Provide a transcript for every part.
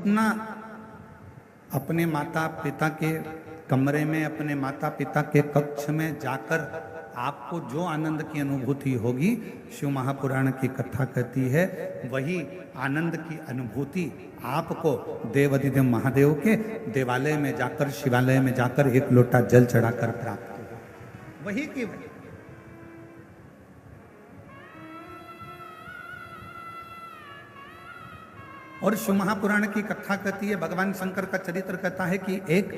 जितना अपने माता पिता के कमरे में, अपने माता पिता के कक्ष में जाकर आपको जो आनंद की अनुभूति होगी, शिव महापुराण की कथा कहती है वही आनंद की अनुभूति आपको देवाधिदेव महादेव के देवालय में जाकर, शिवालय में जाकर एक लोटा जल चढ़ाकर प्राप्त होगा। वही की वही। और शिव महापुराण की कथा कहती है, भगवान शंकर का चरित्र कहता है कि एक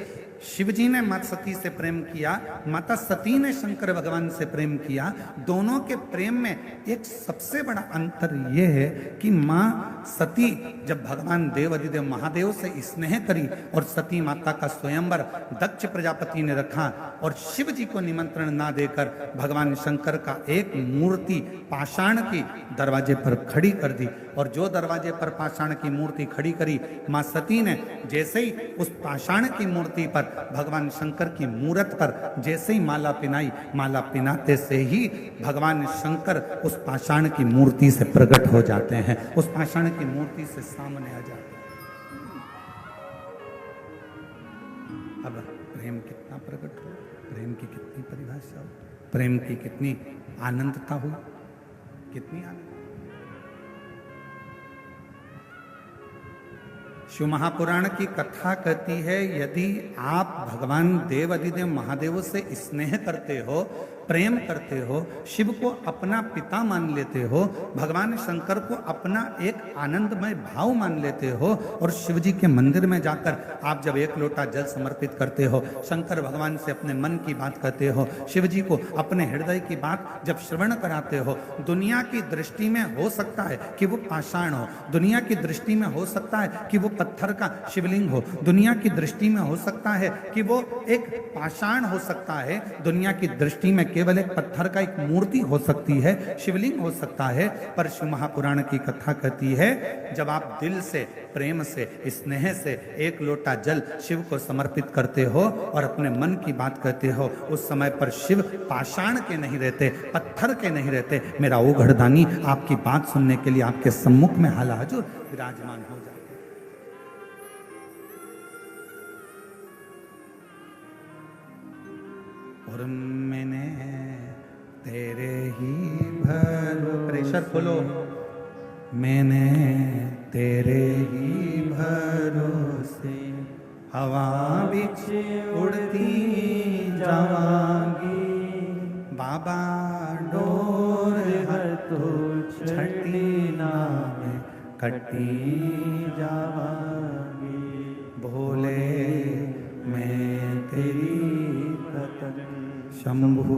शिवजी ने माता सती से प्रेम किया, माता सती ने शंकर भगवान से प्रेम किया। दोनों के प्रेम में एक सबसे बड़ा अंतर यह है कि माँ सती जब भगवान देवाधिदेव महादेव से स्नेह करी और सती माता का स्वयंवर दक्ष प्रजापति ने रखा और शिव जी को निमंत्रण ना देकर भगवान शंकर का एक मूर्ति पाषाण की दरवाजे पर खड़ी कर दी। और जो दरवाजे पर पाषाण की मूर्ति खड़ी करी, मां सती ने जैसे ही उस पाषाण की मूर्ति पर, भगवान शंकर की मूरत पर जैसे ही माला पिनाई, माला पिनाते से ही भगवान शंकर उस पाषाण की मूर्ति से प्रकट हो जाते हैं, उस पाषाण की मूर्ति से सामने आ जाते हैं। अब प्रेम कितना प्रकट हो, प्रेम की कितनी परिभाषा हो, प्रेम की कितनी आनंदता हो, कितनी आनंद। शिव महापुराण की कथा कहती है, यदि आप भगवान देवाधिदेव महादेव से स्नेह करते हो, प्रेम करते हो, शिव को अपना पिता मान लेते हो, भगवान शंकर को अपना एक आनंदमय भाव मान लेते हो, और शिव जी के मंदिर में जाकर आप जब एक लोटा जल समर्पित करते हो, शंकर भगवान से अपने मन की बात कहते हो, शिव जी को अपने हृदय की बात जब श्रवण कराते हो, दुनिया की दृष्टि में हो सकता है कि वो पाषाण हो, दुनिया की दृष्टि में हो सकता है कि वो पत्थर का शिवलिंग हो, दुनिया की दृष्टि में हो सकता है कि वो एक पाषाण हो सकता है, दुनिया की दृष्टि में केवल एक पत्थर का एक मूर्ति हो सकती है, शिवलिंग हो सकता है, पर शिव महापुराण की कथा कहती है जब आप दिल से, प्रेम से, स्नेह से एक लोटा जल शिव को समर्पित करते हो और अपने मन की बात कहते हो, उस समय पर शिव पाषाण के नहीं रहते, पत्थर के नहीं रहते, मेरा ओ घड़दानी आपकी बात सुनने के लिए आपके सम्मुख में हाला हजूर विराजमान हो जाते। और मैंने तेरे ही प्रेशर खोलो, मैंने तेरे ही भरोसे हवा बिच उड़ती जावांगी, बाबा डोर हर तो छठी नाम कटी जावांगी, भोले मैं तेरी शंभू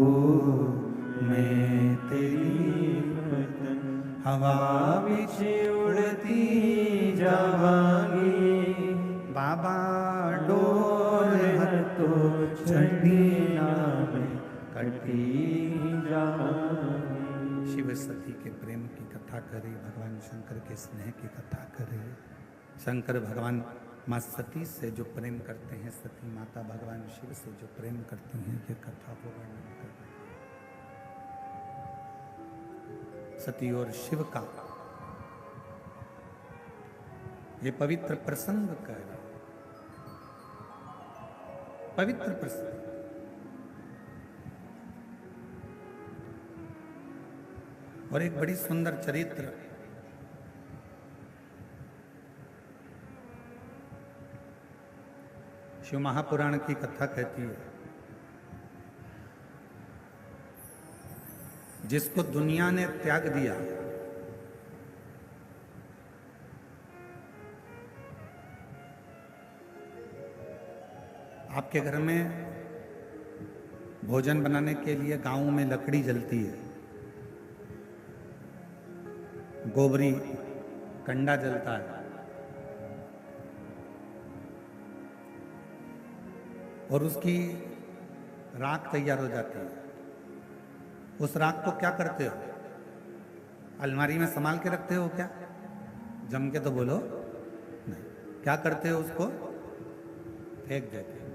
मैं तेरी हवा बिच उड़ती जावांगी, बाबा डोर हर तो छठी नाम कटी जावांगी। शिव सती के प्रेम की कथा करे, भगवान शंकर के स्नेह की कथा करे। शंकर भगवान माँ सती से जो प्रेम करते हैं, सती माता भगवान शिव से जो प्रेम करती हैं, ये कथा को वर्णन कर रहे हैं। सती और शिव का ये पवित्र प्रसंग का है, पवित्र प्रसंग। और एक बड़ी सुंदर चरित्र शिव महापुराण की कथा कहती है, जिसको दुनिया ने त्याग दिया, आपके घर में भोजन बनाने के लिए गांव में लकड़ी जलती है, गोबरी कंडा जलता है, और उसकी राख तैयार हो जाती है। उस राख को क्या करते हो? अलमारी में संभाल के रखते हो क्या? जम के तो बोलो नहीं। क्या करते हो? उसको फेंक देते हो,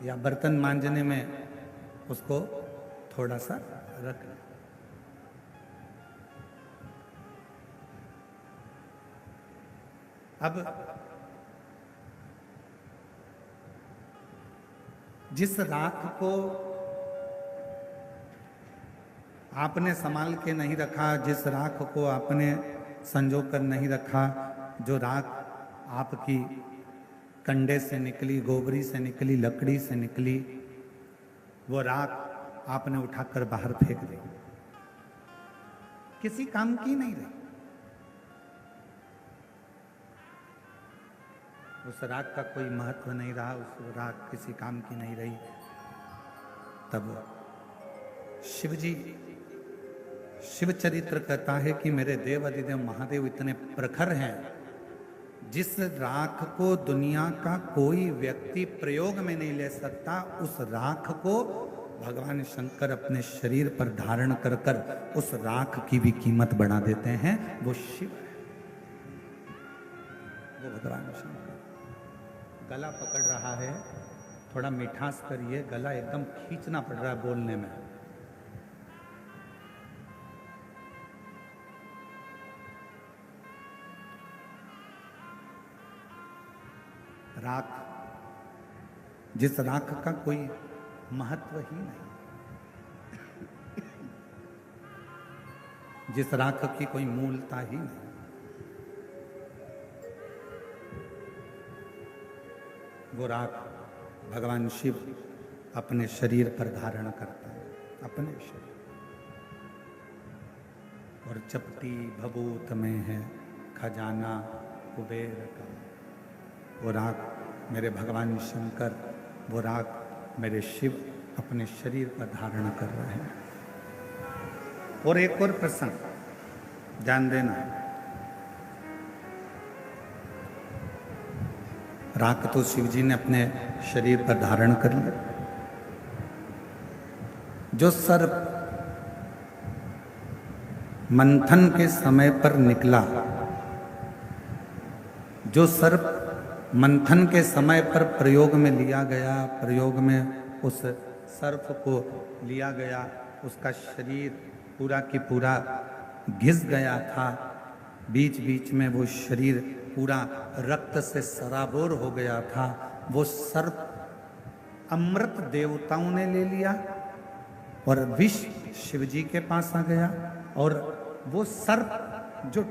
या बर्तन मांजने में उसको थोड़ा सा रख। अब जिस राख को आपने संभाल के नहीं रखा, जिस राख को आपने संजो कर नहीं रखा, जो राख आपकी कंडे से निकली, गोबरी से निकली, लकड़ी से निकली, वो राख आपने उठाकर बाहर फेंक दी, किसी काम की नहीं रही। उस राख का कोई महत्व नहीं रहा, उस राख किसी काम की नहीं रही। तब शिवजी, शिव चरित्र कहता है कि मेरे देव अधिदेव महादेव इतने प्रखर हैं, जिस राख को दुनिया का कोई व्यक्ति प्रयोग में नहीं ले सकता, उस राख को भगवान शंकर अपने शरीर पर धारण कर कर उस राख की भी कीमत बढ़ा देते हैं। वो शिव है, वो भगवान शंकर। गला पकड़ रहा है, थोड़ा मिठास करिए, गला एकदम खींचना पड़ रहा है बोलने में। राख, जिस राख का कोई महत्व ही नहीं, जिस राख की कोई मूलता ही नहीं, वो राख भगवान शिव अपने शरीर पर धारण करता है, अपने शरीर। और चपटी भभूत में है खजाना कुबेर का। वो राख मेरे भगवान शंकर, वो राख मेरे शिव अपने शरीर पर धारण कर रहे हैं। और एक और प्रसंग ध्यान देना, राख तो शिव जी ने अपने शरीर पर धारण कर लिया। जो सर्प मंथन के समय पर निकला, जो सर्प मंथन के समय पर प्रयोग में लिया गया, प्रयोग में उस सर्प को लिया गया, उसका शरीर पूरा की पूरा घिस गया था, बीच बीच में वो शरीर पूरा रक्त से सराबोर हो गया था। वो सर्प अमृत देवताओं ने ले लिया और विष शिवजी के पास आ गया। और वो सर्प जो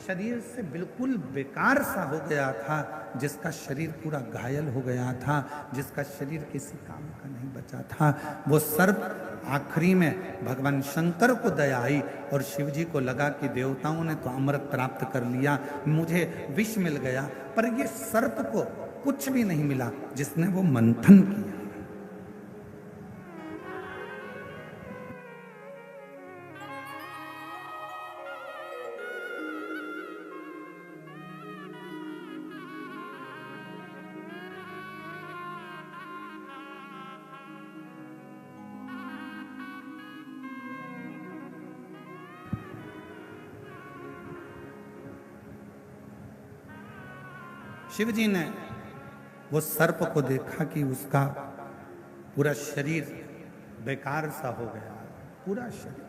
शरीर से बिल्कुल बेकार सा हो गया था, जिसका शरीर पूरा घायल हो गया था, जिसका शरीर किसी काम का नहीं बचा था, वो सर्प आखिरी में भगवान शंकर को दया आई और शिवजी को लगा कि देवताओं ने तो अमृत प्राप्त कर लिया, मुझे विष मिल गया। पर ये सर्प को कुछ भी नहीं मिला जिसने वो मंथन किया। शिव जी ने वो सर्प को देखा कि उसका पूरा शरीर बेकार सा हो गया, पूरा शरीर।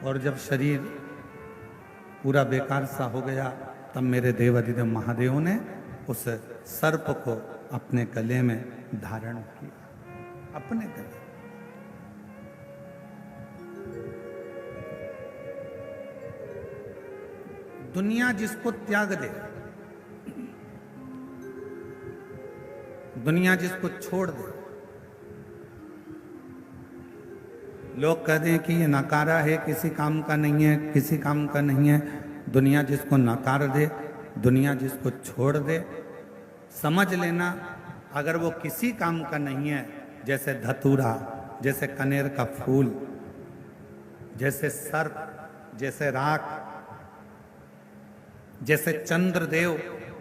और जब शरीर पूरा बेकार सा हो गया, तब मेरे देव अधिदेव महादेव ने उस सर्प को अपने गले में धारण किया, अपने गले। दुनिया जिसको त्याग दे, दुनिया जिसको छोड़ दे, लोग कह दें कि ये नकारा है, किसी काम का नहीं है, किसी काम का नहीं है, दुनिया जिसको नकार दे, दुनिया जिसको छोड़ दे, समझ लेना अगर वो किसी काम का नहीं है, जैसे धतूरा, जैसे कनेर का फूल, जैसे सर्प, जैसे राख, जैसे चंद्रदेव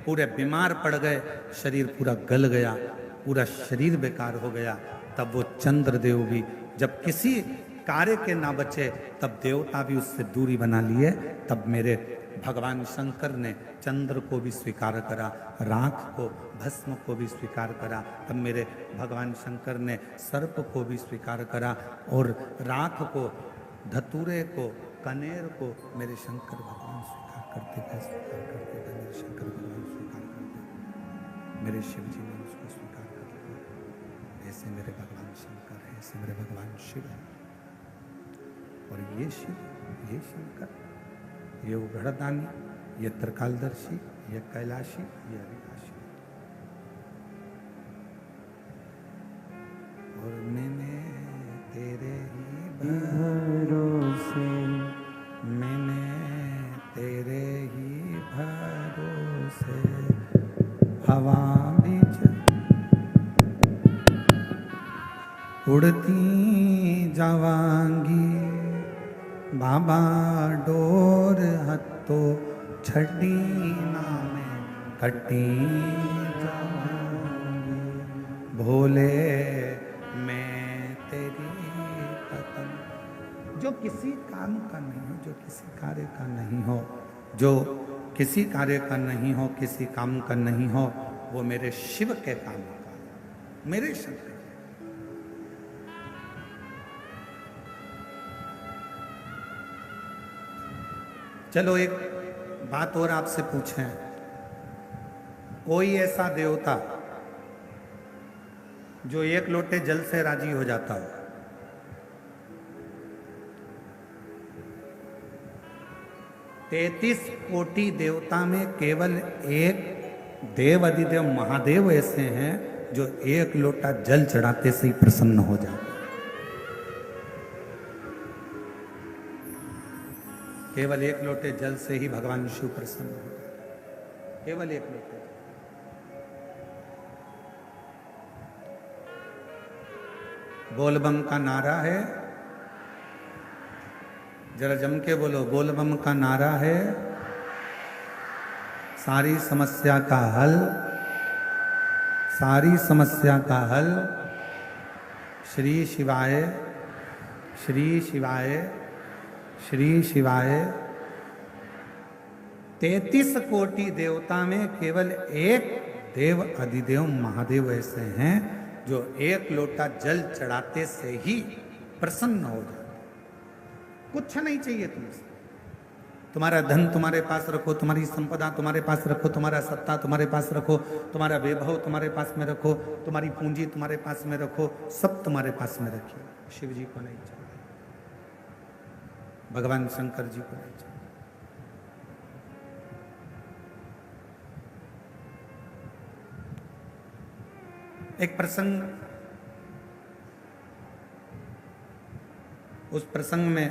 पूरे बीमार पड़ गए, शरीर पूरा गल गया, पूरा शरीर बेकार हो गया, तब वो चंद्रदेव भी जब किसी कार्य के ना बचे, तब देवता भी उससे दूरी बना लिए। तब मेरे भगवान शंकर ने चंद्र को भी स्वीकार करा, राख को, भस्म को भी स्वीकार करा। तब मेरे भगवान शंकर ने सर्प को भी स्वीकार करा और राख को, धतूरे को, कनेर को मेरे शंकर भगवान स्वीकार। करते गए, मेरे शंकर भगवान स्वीकार करते, मेरे शिव जी ने उसको स्वीकार कर लिया। ऐसे मेरे भगवान शंकर है, ऐसे मेरे भगवान शिव है। और ये शिव, ये शंकर, ये उघड़दानी, ये त्रिकालदर्शी, ये कैलाशी, ये अविनाशी। और मैंने तेरे ही भरोसे, मैंने तेरे ही भरोसे हवा बीच उड़ती जावांगी, बाबा डोर हत्तो छड़ी नामे कटी जावांगी, भोले मैं तेरी पतंग। जो किसी काम का नहीं हो, जो किसी कार्य का नहीं हो, जो किसी कार्य का नहीं हो, किसी काम का नहीं हो, वो मेरे शिव के काम का, मेरे शंकर। चलो एक बात और आपसे पूछें, कोई ऐसा देवता जो एक लोटे जल से राजी हो जाता हो? तैतीस कोटि देवता में केवल एक देव अधिदेव महादेव ऐसे हैं जो एक लोटा जल चढ़ाते से ही प्रसन्न हो जाते। केवल एक लोटे जल से ही भगवान शिव प्रसन्न हो जाते, केवल एक लोटे। बोलबम का नारा है, जरा जम के बोलो, बोलबम का नारा है, सारी समस्या का हल, सारी समस्या का हल श्री शिवाय, श्री शिवाय, श्री शिवाय। 33 कोटि देवता में केवल एक देव अधिदेव महादेव ऐसे हैं जो एक लोटा जल चढ़ाते से ही प्रसन्न हो जाते। कुछ नहीं चाहिए तुमसे, तुम्हारा धन तुम्हारे पास रखो, तुम्हारी संपदा तुम्हारे पास रखो, तुम्हारा सत्ता तुम्हारे पास रखो, तुम्हारा वैभव तुम्हारे पास में रखो, तुम्हारी पूंजी तुम्हारे पास में रखो, सब तुम्हारे पास में रखिए। शिव जी को नहीं चाहिए, भगवान शंकर जी को नहीं चाहिए। एक प्रसंग, उस प्रसंग में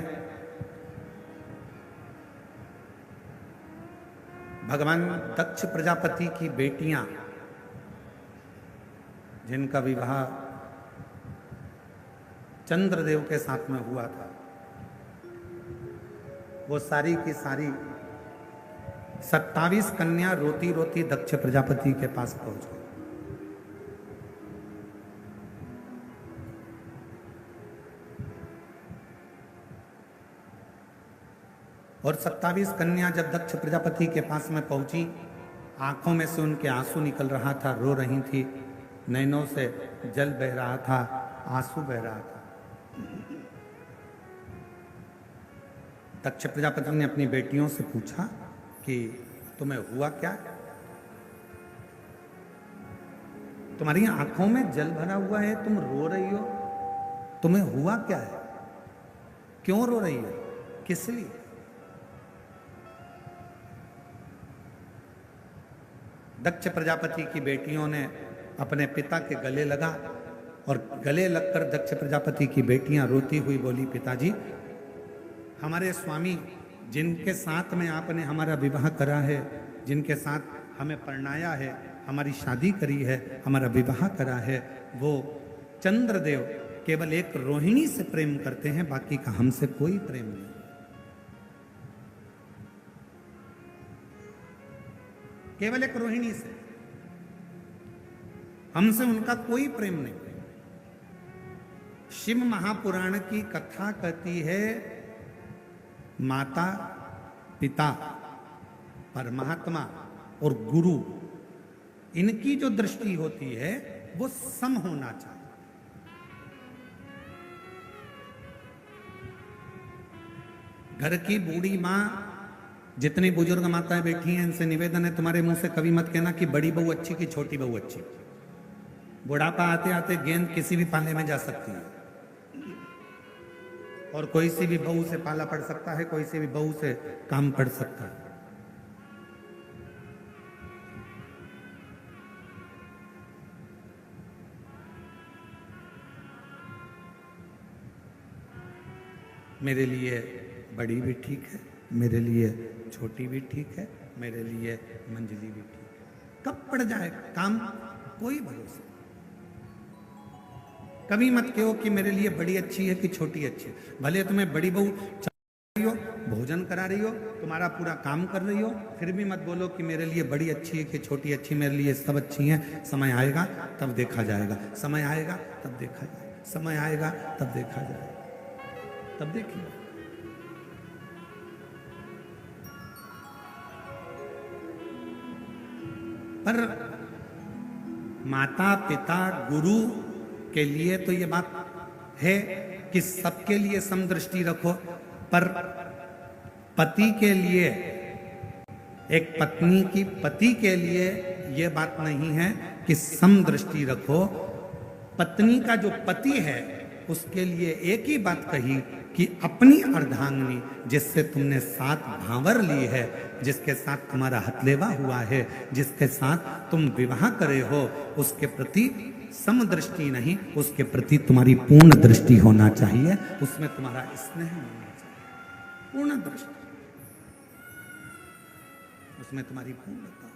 भगवान दक्ष प्रजापति की बेटियां, जिनका विवाह चंद्रदेव के साथ में हुआ था, वो सारी की सारी 27 कन्या रोती रोती दक्ष प्रजापति के पास पहुंच गई। और 27 कन्या जब दक्ष प्रजापति के पास में पहुंची, आंखों में से उनके आंसू निकल रहा था, रो रही थी, नैनों से जल बह रहा था, आंसू बह रहा था। दक्ष प्रजापति ने अपनी बेटियों से पूछा कि तुम्हें हुआ क्या? तुम्हारी आंखों में जल भरा हुआ है, तुम रो रही हो, तुम्हें हुआ क्या है? क्यों रो रही हो? किस लिए? दक्ष प्रजापति की बेटियों ने अपने पिता के गले लगा और गले लगकर दक्ष प्रजापति की बेटियां रोती हुई बोली, पिताजी, हमारे स्वामी जिनके साथ में आपने हमारा विवाह करा है, जिनके साथ हमें परणाया है, हमारी शादी करी है, हमारा विवाह करा है, वो चंद्रदेव केवल एक रोहिणी से प्रेम करते हैं, बाकी का हमसे कोई प्रेम नहीं। केवल एक रोहिणी से, हमसे उनका कोई प्रेम नहीं। शिव महापुराण की कथा कहती है, माता, पिता, परमात्मा और गुरु, इनकी जो दृष्टि होती है वो सम होना चाहिए। घर की बूढ़ी मां जितनी बुजुर्ग माताएं बैठी हैं इनसे निवेदन है, तुम्हारे मुंह से कभी मत कहना कि बड़ी बहू अच्छी कि छोटी बहू अच्छी। बुढ़ापा आते आते गेंद किसी भी पाले में जा सकती है, और कोई सी भी बहू से पाला पड़ सकता है, कोई सी भी बहू से काम पड़ सकता है। मेरे लिए बड़ी भी ठीक है, मेरे लिए छोटी भी ठीक है, मेरे लिए मंजली भी ठीक है। कब पड़ जाए काम कोई भरोसा। कभी मत कहो कि मेरे लिए बड़ी अच्छी है कि छोटी अच्छी है। भले तुम्हें बड़ी बहू रही हो, भोजन करा रही हो, तुम्हारा पूरा काम कर रही हो, फिर भी मत बोलो कि मेरे लिए बड़ी अच्छी है कि छोटी अच्छी। मेरे लिए सब अच्छी हैं। समय आएगा तब देखा जाएगा, समय आएगा तब देखा जाएगा, समय आएगा तब देखा जाएगा, तब देखिए। पर माता पिता गुरु के लिए तो ये बात है कि सबके लिए समदृष्टि रखो, पर पति के लिए, एक पत्नी की पति के लिए ये बात नहीं है कि समदृष्टि रखो। पत्नी का जो पति है उसके लिए एक ही बात कही कि अपनी अर्धांगिनी जिससे तुमने साथ भांवर ली है, जिसके साथ तुम्हारा हथलेवा हुआ है, जिसके साथ तुम विवाह करे हो, उसके प्रति समदृष्टि नहीं, उसके प्रति तुम्हारी पूर्ण दृष्टि होना चाहिए, उसमें तुम्हारा स्नेह होना चाहिए, पूर्ण दृष्टि, उसमें तुम्हारी पूर्णता।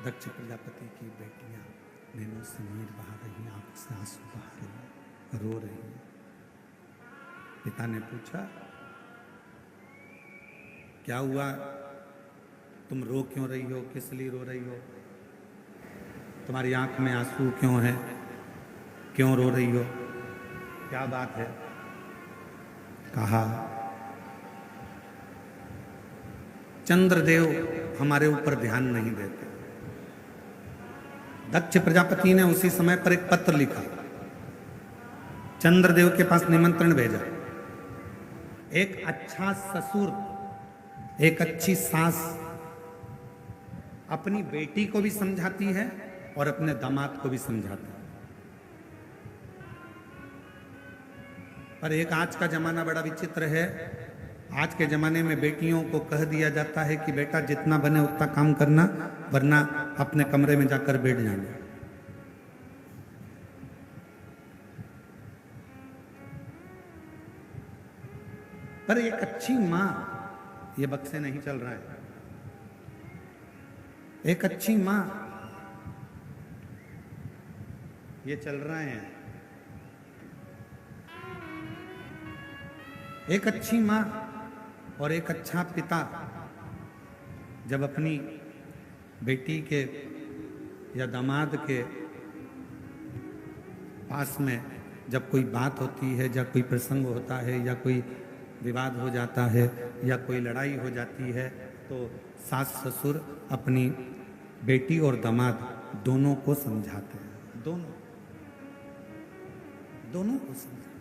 दक्ष प्रजापति की बेटियां नैनों से नीर बहा रही, आंख से आंसू बहा रही, रो रही है। पिता ने पूछा, क्या हुआ, तुम रो क्यों रही हो, किस लिए रो रही हो, तुम्हारी आंख में आंसू क्यों है, क्यों रो रही हो, क्या बात है। कहा, चंद्रदेव हमारे ऊपर ध्यान नहीं देते। दक्ष प्रजापति ने उसी समय पर एक पत्र लिखा, चंद्रदेव के पास निमंत्रण भेजा। एक अच्छा ससुर, एक अच्छी सास अपनी बेटी को भी समझाती है और अपने दामाद को भी समझाती है। पर एक आज का जमाना बड़ा विचित्र है। आज के जमाने में बेटियों को कह दिया जाता है कि बेटा जितना बने उतना काम करना, वरना अपने कमरे में जाकर बैठ जाना। पर एक अच्छी मां ये बक्से नहीं चल रहा है। एक अच्छी मां ये चल रहे हैं। एक अच्छी मां और एक अच्छा पिता जब अपनी बेटी के या दामाद के पास में जब कोई बात होती है, या कोई प्रसंग होता है, या कोई विवाद हो जाता है, या कोई लड़ाई हो जाती है, तो सास ससुर अपनी बेटी और दामाद दोनों को समझाते हैं। दोनों को समझाते।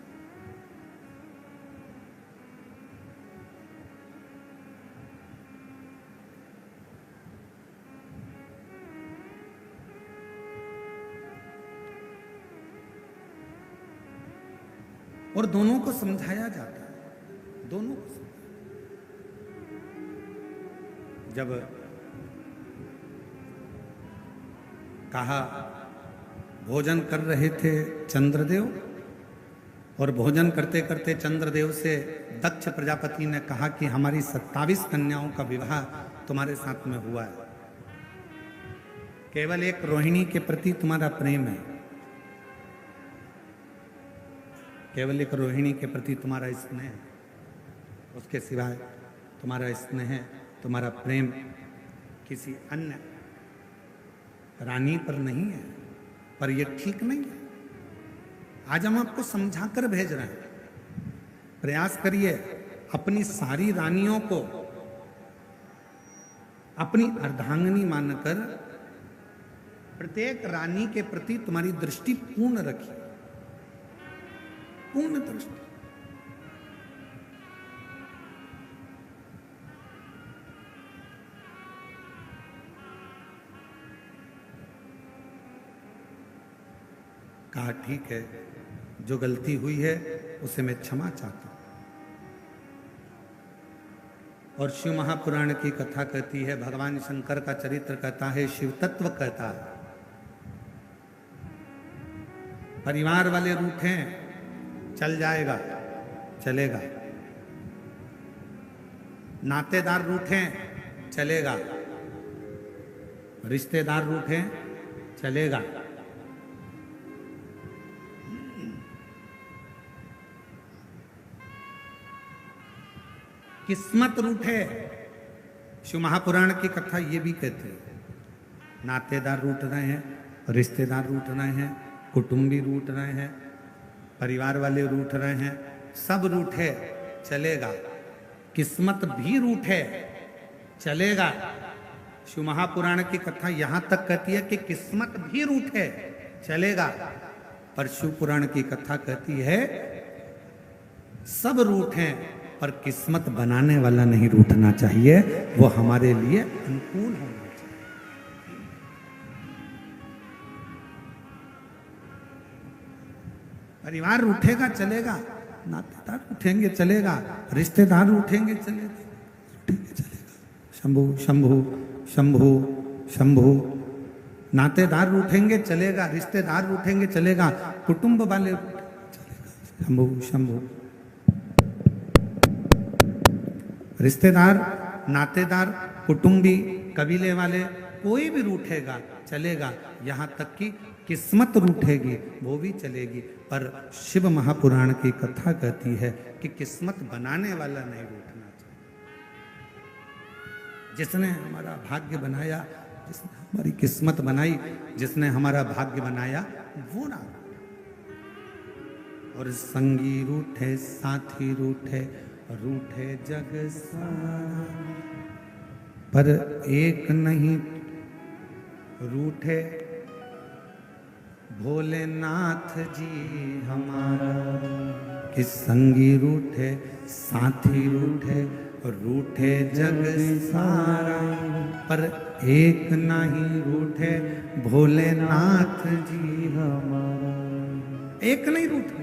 और दोनों को समझाया जाता है, दोनों को। जब कहा, भोजन कर रहे थे चंद्रदेव, और भोजन करते करते चंद्रदेव से दक्ष प्रजापति ने कहा कि हमारी 27 कन्याओं का विवाह तुम्हारे साथ में हुआ है, केवल एक रोहिणी के प्रति तुम्हारा प्रेम है, केवल एक रोहिणी के प्रति तुम्हारा स्नेह है, उसके सिवाय तुम्हारा स्नेह, तुम्हारा प्रेम किसी अन्य रानी पर नहीं है। पर यह ठीक नहीं है। आज हम आपको समझाकर भेज रहे हैं। प्रयास करिए अपनी सारी रानियों को अपनी अर्धांगिनी मानकर प्रत्येक रानी के प्रति तुम्हारी दृष्टि पूर्ण रखिए, पूर्ण दृष्टि। कहा ठीक है, जो गलती हुई है उसे मैं क्षमा चाहता हूं। और शिव महापुराण की कथा कहती है, भगवान शंकर का चरित्र कहता है, शिव तत्व कहता है, परिवार वाले रूठे चल जाएगा, चलेगा, नातेदार रूठे चलेगा, रिश्तेदार रूठे चलेगा, किस्मत रूठे। शिव महापुराण की कथा ये भी कहती है, नातेदार रूठ रहे हैं, रिश्तेदार रूठ रहे हैं, कुटुंबी रूठ रहे हैं, परिवार वाले रूठ रहे हैं, सब रूठे चलेगा, किस्मत भी रूठे चलेगा। शिव महापुराण की कथा यहां तक कहती है कि किस्मत भी रूठे चलेगा, पर शिव पुराण की कथा कहती है सब रूठे पर किस्मत बनाने वाला नहीं रूठना चाहिए, वो हमारे लिए अनुकूल होना चाहिए। परिवार रूठेगा चलेगा, नातेदार उठेंगे चलेगा, रिश्तेदार उठेंगे चलेगा, उठेंगे चलेगा, शंभु शंभु शंभु शंभु। नातेदार उठेंगे चलेगा, रिश्तेदार उठेंगे चलेगा, कुटुंब वाले चलेगा, शंभु शंभु। रिश्तेदार, नातेदार, कुटुंबी, कबीले वाले, कोई भी रूठेगा चलेगा, यहाँ तक कि किस्मत रूठेगी वो भी चलेगी। पर शिव महापुराण की कथा कहती है कि किस्मत बनाने वाला नहीं रूठना चाहिए। जिसने हमारा भाग्य बनाया, जिसने हमारी किस्मत बनाई, जिसने हमारा भाग्य बनाया, वो ना। और संगी रूठे, साथी रूठे, रूठे जग सारा, पर एक नहीं रूठे भोलेनाथ जी हमारा। कि संगी रूठे, साथी रूठे, रूठे जग सारा, पर एक नहीं रूठे भोलेनाथ जी हमारा। एक नहीं रूठना।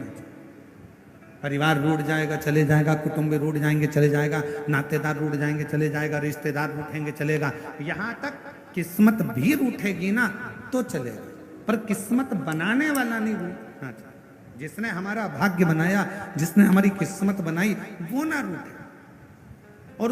परिवार रूठ जाएगा चले जाएगा, कुटुंब रूठ जाएंगे चले जाएगा, नातेदार रूठ जाएंगे चले जाएगा, रिश्तेदार रूठेंगे चलेगा, यहाँ तक किस्मत भी रूठेगी ना तो चलेगा, पर किस्मत बनाने वाला नहीं रूठना चाहिए। जिसने हमारा भाग्य बनाया, जिसने हमारी किस्मत बनाई, वो ना रूठे। और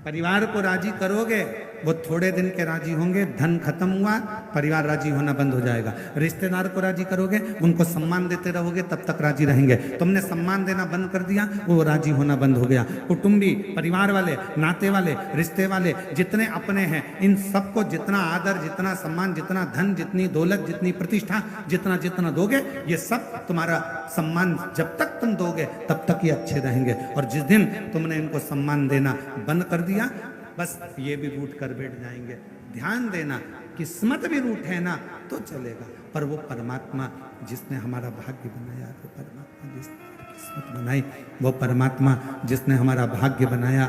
परिवार को राजी करोगे, वो थोड़े दिन के राजी होंगे, धन खत्म हुआ, परिवार राजी होना बंद हो जाएगा। रिश्तेदार को राजी करोगे, उनको सम्मान देते रहोगे, तब तक राजी रहेंगे। तुमने सम्मान देना बंद कर दिया, वो राजी होना बंद हो गया। कुटुंबी, परिवार वाले, नाते वाले, रिश्ते वाले, जितने अपने हैं, इन सबको जितना आदर, जितना सम्मान, जितना धन, जितनी दौलत, जितनी प्रतिष्ठा, जितना जितना दोगे, ये सब तुम्हारा सम्मान जब तक तुम दोगे तब तक ये अच्छे रहेंगे। और जिस दिन तुमने इनको सम्मान देना बंद कर दिया, बस ये भी रूठ कर बैठ जाएंगे। ध्यान देना, किस्मत भी रूठ है ना तो चलेगा, पर वो परमात्मा जिसने हमारा भाग्य बनाया, वो परमात्मा जिसने हमारी किस्मत बनाई, वो परमात्मा जिसने हमारा भाग्य बनाया,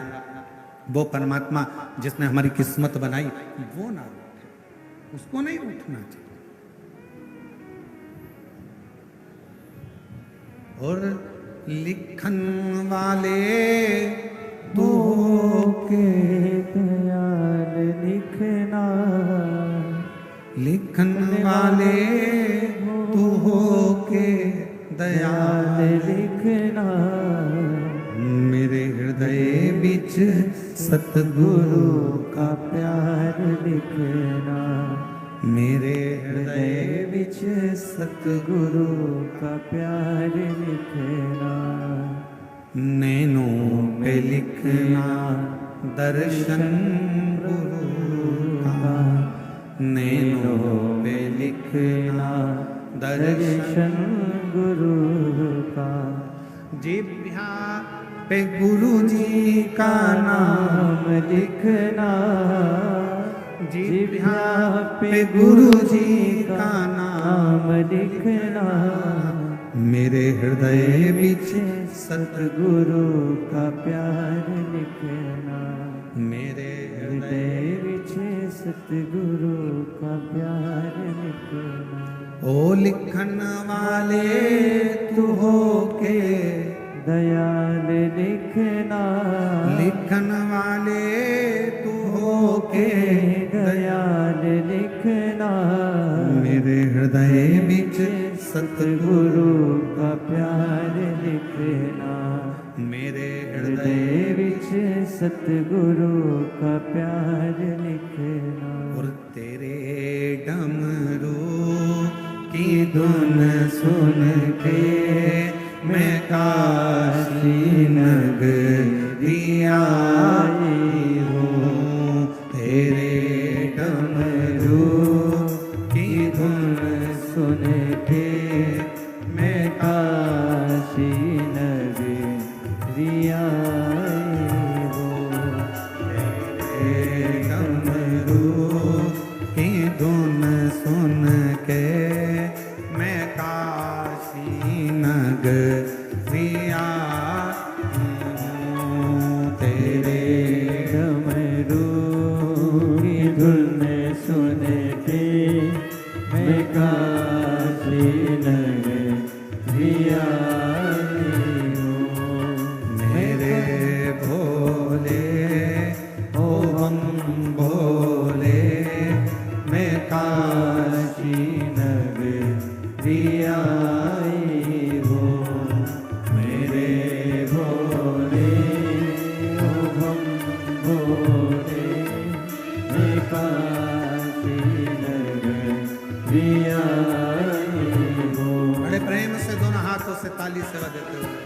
वो परमात्मा जिसने हमारी किस्मत बनाई, वो ना रूठे, उसको नहीं रूठना चाहिए। और लिखन वाले तो के दयाल लिखना, लिखन वाले तू हो के दयाल लिखना, मेरे हृदय बिच सतगुरु का प्यार लिखना, मेरे हृदय बिच सतगुरु का प्यार लिखना, नैनों पे लिखना दर्शन गुरु का, नैनों पे लिखना दर्शन गुरु का, जिह्वा पे गुरु जी का नाम लिखना, जिह्वा पे गुरु जी का नाम लिखना, मेरे हृदय बिच सतगुरु का प्यार लिखना, मेरे हृदय बिच सतगुरु का प्यार लिखना। ओ लिखन वाले तू हो के दयाल लिखना, लिखन वाले तू हो के दयाल लिखना, मेरे हृदय बिच सतगुरु का प्यार लिखना, मेरे हृदय हृदय विच सतगुरु का प्यार लिखना। और तेरे डमरू की धुन सुन के मैं काशी नगरी आई हूँ। तेरे डमरू की धुन सुन के मैं काशी नगरी आई हूँ। तेरे डमरू की धुन सुन के मैं काशी नगरी आई हूँ। तेरे डमरू की धुन सुन के मैं काशी नगरी आई हूँ। मेरे भोले ओ हम भोले मैं काशी नगरी आई हूँ। मेरे भोले ओ हम भोले मैं काशी नगरी आई हूँ। बड़े प्रेम से दोनों हाथों से ताली सेवा देते हुए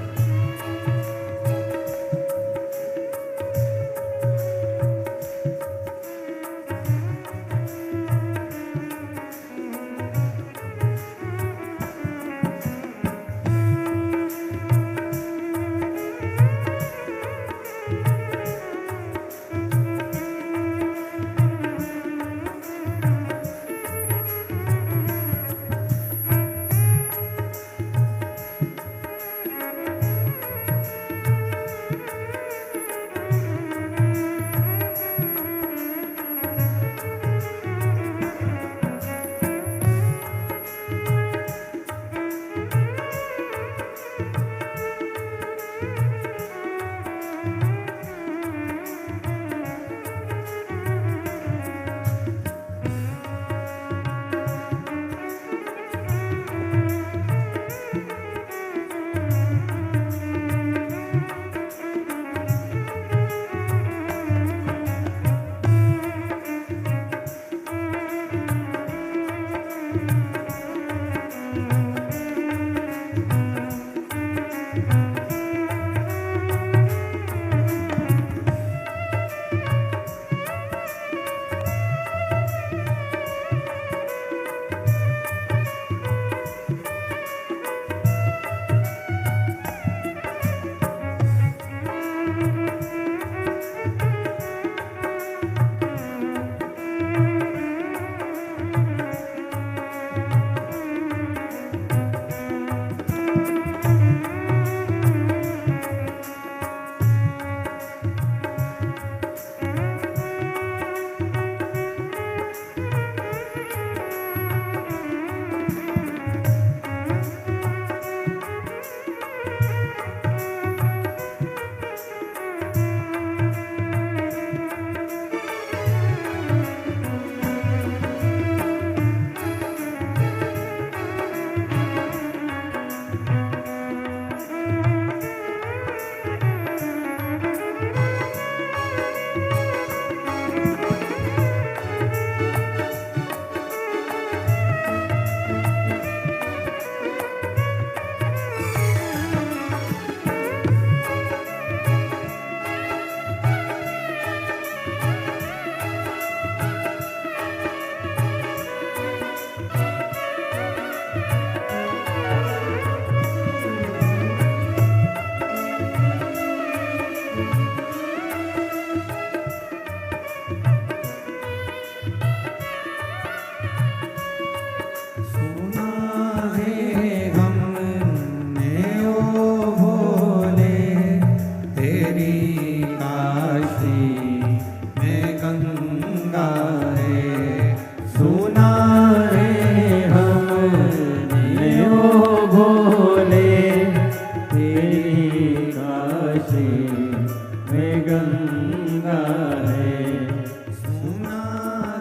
गंगा है। सुना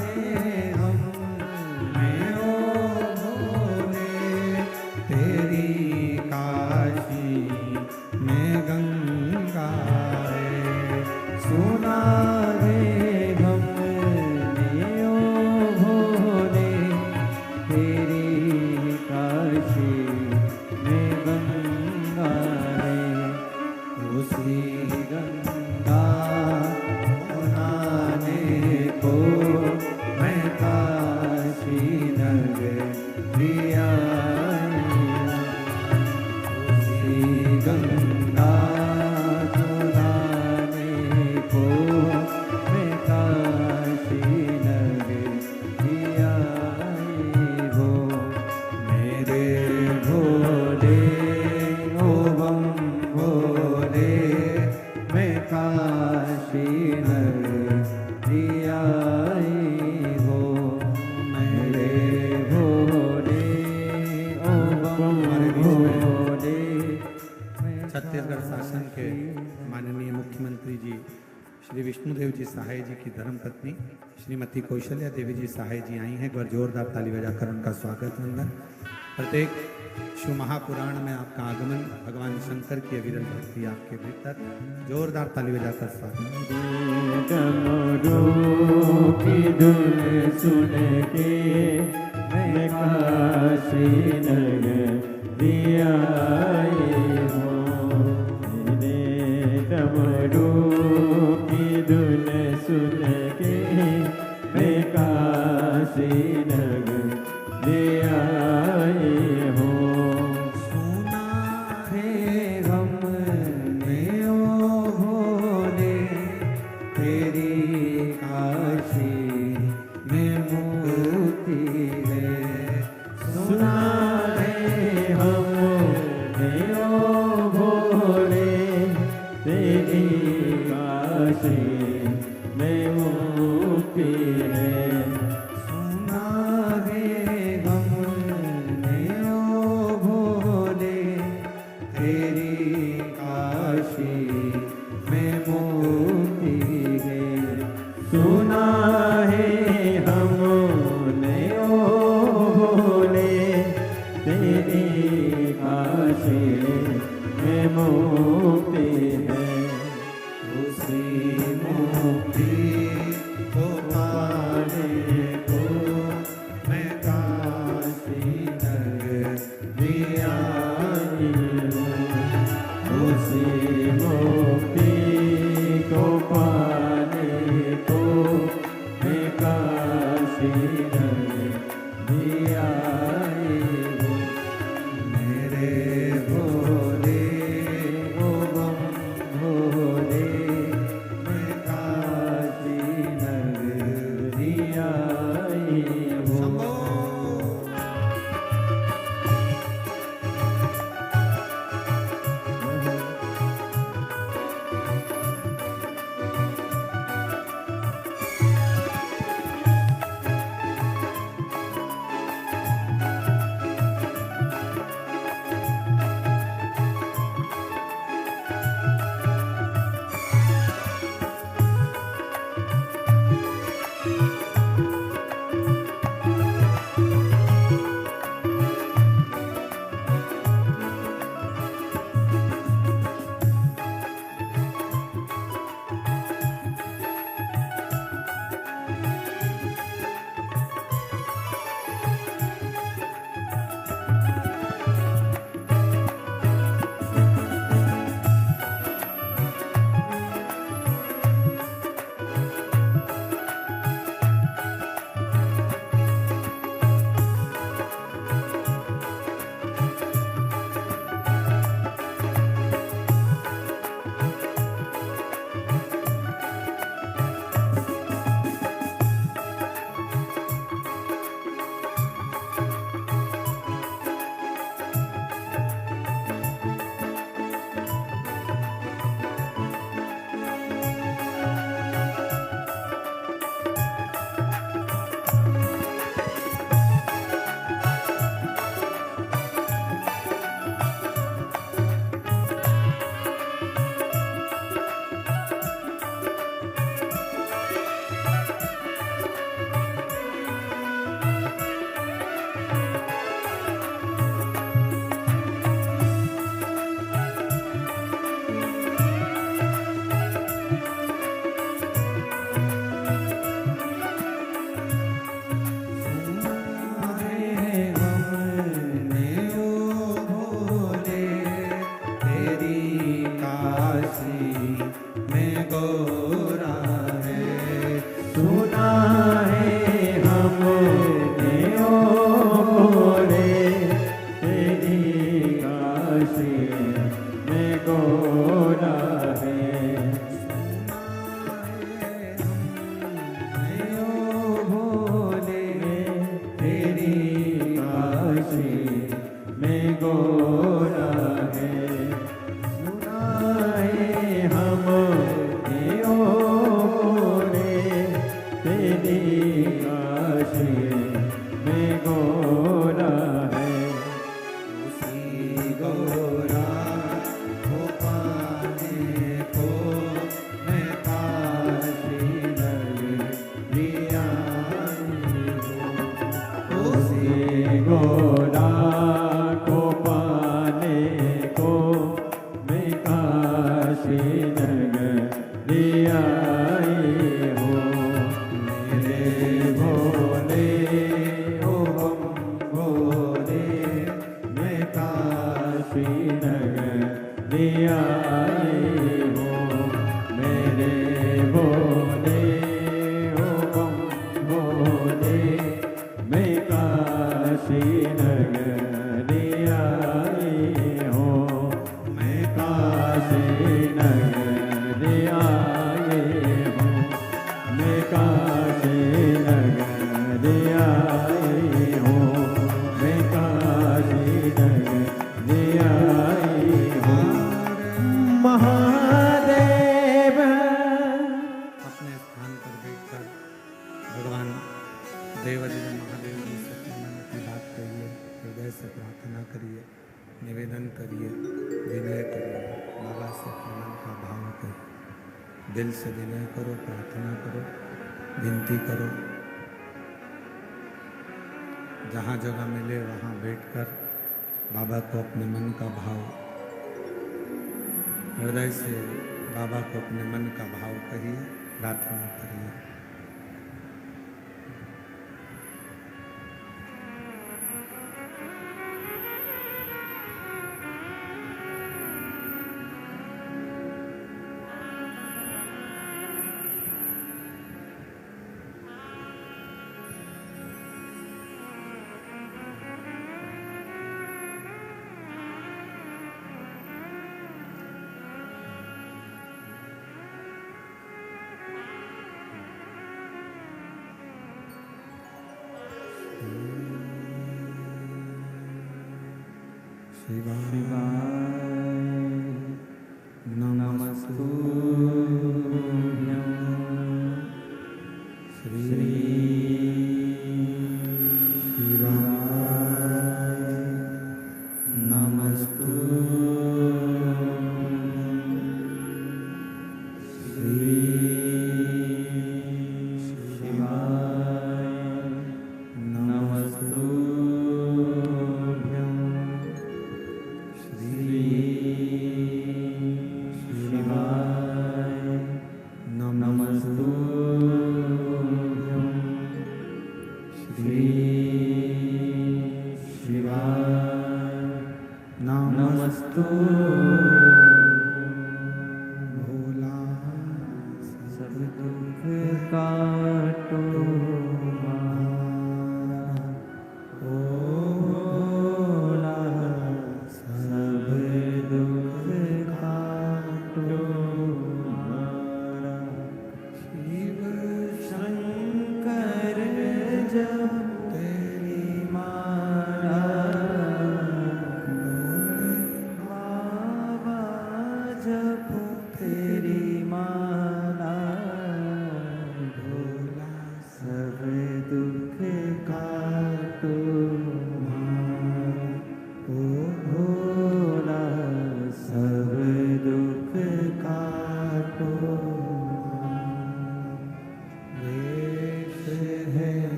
रे हमने ओ भोले, तेरी काशी में गंगा है। सुना रे हमने ओ भोले, तेरी काशी में गंगा है। उसी गंगा को नहाने को मैं काशी नगरी आई हूँ। उसी गंगा को नहाने को मैं काशी नगरी आई हूँ। मेरे भोले ओ बम भोले, मैं काशी नगरी आई हूँ। मेरे भोले ओ बम भोले, छत्तीसगढ़ शासन के माननीय मुख्यमंत्री जी श्री विष्णुदेव जी सहाय जी की धर्मपत्नी श्रीमती कौशल्या देवी जी सहाय जी आई हैं। एक बार जोरदार ताली बजाकर उनका स्वागत वंदन। प्रत्येक शिव महापुराण में आपका आगमन, भगवान शंकर की अविरल भक्ति आपके भीतर। जोरदार ताली बजाकर स्वागत। डमरू की धुन सुन के मैं काशी नगरी आई हूँ। मेरे डमरू की धुन सुन के मैं काशी नगरी आई हूँ। सुना हे हमने ओ भोले, तेरी काशी में मुक्ति है। सुना रे हमने ओ भोले, तेरी काशी में मुक्ति है। सुना रे हमने ओ भोले, तेरी काशी में मुक्ति है। सुना है हमने ओ भोले, तेरी काशी में मुक्ति है। उसी मुक्ति को पाने को मैं काशी नगरी आई हूँ। उसी मुक्ति को पाने को मैं काशी नगरी आई हूँ। मेरे भोले ओ बम भोले, मैं काशी है हमने ओ भोले तेरी काशी में गोरा है ओ भोले तेरी काशी में गोरा है सुना है हमने ओ भोले तेरी काशी में गोरा है उसी गोरा को पाने को मैं काशी नगरिया उसी गोरा को पाने को मैं काशी नगरिया हूँ मेरे भोले ओ बम भोले मैं काशी नगरिया हूँ मेरे भोले ओ बम भोले मैं काशी नगरिया हूँ मैं काशी नगरिया हूँ मैं काशी नगरिया हूँ मैं काशी नगरिया हूँ महादेव अपने स्थान पर बैठकर भगवान देवादिदेव महादेव जी से अपने मन की बात करिए, हृदय से प्रार्थना करिए, निवेदन करिए, विनय करिए, बाबा से अपने मन का भाव करिए, दिल से विनय करो, प्रार्थना करो, विनती करो। जहाँ जगह मिले वहाँ बैठकर बाबा को अपने मन का भाव, हृदय से बाबा को अपने मन का भाव कहिए, प्रार्थना करिए।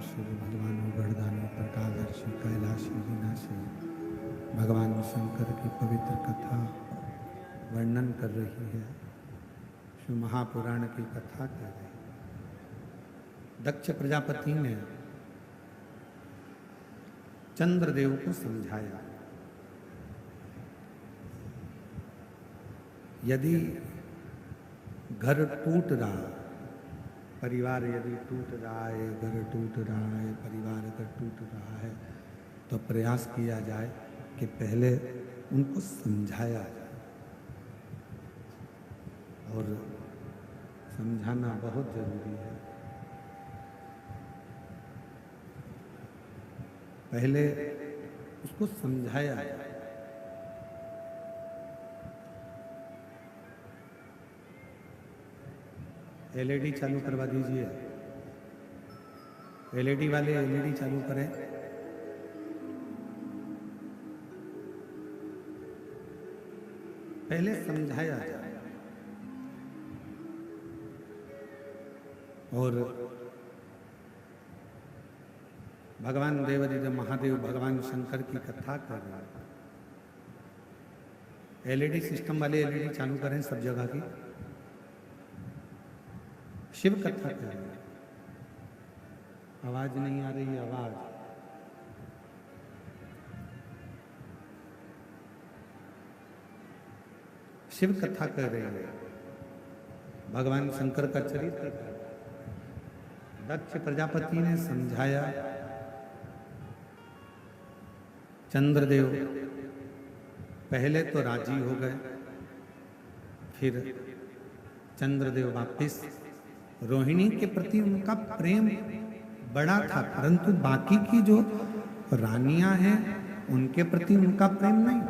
शिव भगवान गणदानी प्रकाशदर्शी कैलाशी विनाशी भगवान शंकर की पवित्र कथा वर्णन कर रही है। शिव महापुराण की कथा कह रही है। दक्ष प्रजापति ने चंद्रदेव को समझाया, यदि घर टूट रहा, परिवार यदि टूट रहा है, घर टूट रहा है, परिवार अगर टूट रहा है, तो प्रयास किया जाए कि पहले उनको समझाया जाए। और समझाना बहुत जरूरी है। पहले उसको समझाया जाए। एलईडी चालू करवा दीजिए। एलईडी वाले एलईडी चालू करें। पहले समझाया जाए और भगवान देवादिदेव महादेव भगवान शंकर की कथा कर रहे हैं। एलईडी सिस्टम वाले एलईडी चालू करें सब जगह की। शिव कथा कर रहे हैं। आवाज नहीं आ रही, आवाज। शिव कथा कर रहे हैं। भगवान शंकर का चरित्र कर रहे हैं। दक्ष प्रजापति ने समझाया। चंद्रदेव पहले तो राजी हो गए, फिर चंद्रदेव वापिस। रोहिणी के प्रति उनका प्रेम बड़ा था, परंतु बाकी की जो रानियां हैं उनके प्रति उनका प्रेम नहीं।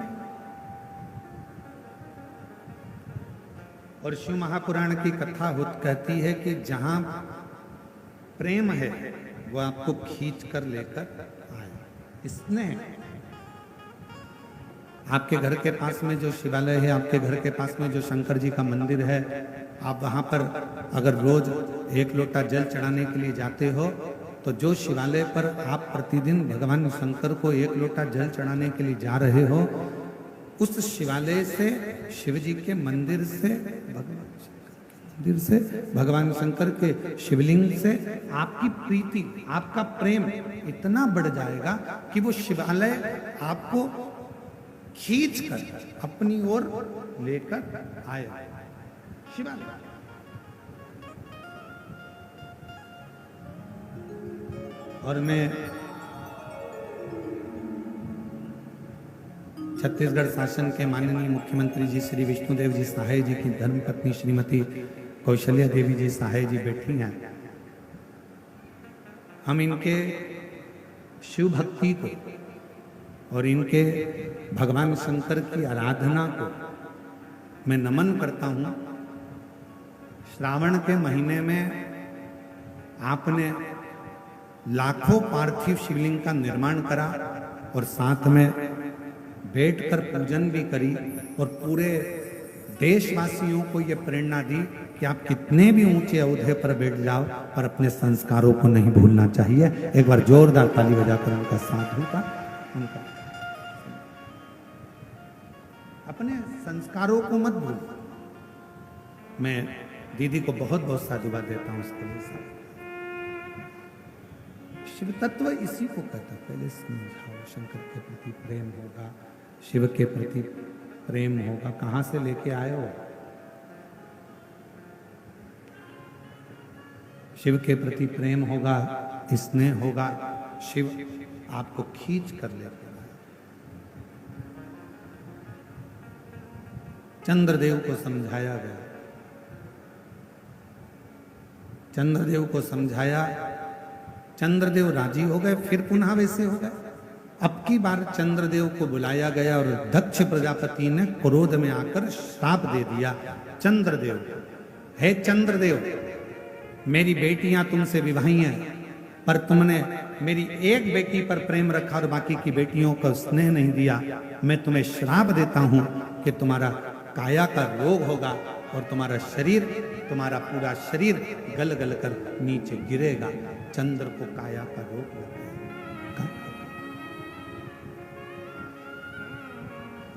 और शिव महापुराण की कथा कहती है कि जहां प्रेम है वो आपको खींच कर लेकर आए। स्नेह। आपके घर के पास में जो शिवालय है, आपके घर के पास में जो शंकर जी का मंदिर है, आप वहां पर अगर रोज 1 लोटा जल चढ़ाने के लिए जाते हो, तो जो शिवालय पर आप प्रतिदिन भगवान शंकर को 1 लोटा जल चढ़ाने के लिए जा रहे हो, उस शिवालय से, शिव जी के मंदिर से, भगवान शंकर के शिवलिंग से आपकी प्रीति, आपका प्रेम इतना बढ़ जाएगा कि वो शिवालय आपको खींच कर अपनी ओर लेकर आए। शिवालय। और मैं छत्तीसगढ़ शासन के माननीय मुख्यमंत्री जी श्री विष्णुदेव जी सहाय जी की धर्मपत्नी श्रीमती कौशल्या देवी जी सहाय जी बैठी हैं। हम इनके शिव भक्ति को और इनके भगवान शंकर की आराधना को मैं नमन करता हूं। श्रावण के महीने में आपने लाखों पार्थिव शिवलिंग का निर्माण करा और साथ में बैठकर पूजन भी करी और पूरे देशवासियों को यह प्रेरणा दी कि आप कितने भी ऊंचे ओहदे पर बैठ जाओ पर अपने संस्कारों को नहीं भूलना चाहिए। एक बार जोरदार ताली बजाकर उनका साथ होगा। उनका अपने संस्कारों को मत भूल। मैं दीदी को बहुत बहुत साधुवाद देता हूं उसके लिए। शिव तत्व इसी को कहता। पहले समझाओ, शंकर के प्रति प्रेम होगा, शिव के प्रति प्रेम होगा। कहां से लेके आए हो? शिव के प्रति प्रेम होगा, स्नेह होगा, शिव आपको खींच कर लेते हैं। चंद्रदेव को समझाया गया। चंद्रदेव को समझाया, चंद्रदेव राजी हो गए, फिर पुनः वैसे हो गए। अब की बार चंद्रदेव को बुलाया गया और दक्ष प्रजापति ने क्रोध में आकर श्राप दे दिया। चंद्रदेव, हे चंद्रदेव, मेरी बेटियां तुमसे विवाही हैं, पर तुमने मेरी एक बेटी पर प्रेम रखा और बाकी की बेटियों को स्नेह नहीं दिया। मैं तुम्हें श्राप देता हूं कि तुम्हारा काया का रोग होगा और तुम्हारा शरीर, तुम्हारा पूरा शरीर गल गल कर नीचे गिरेगा। चंद्र को काया का रोग लग गया।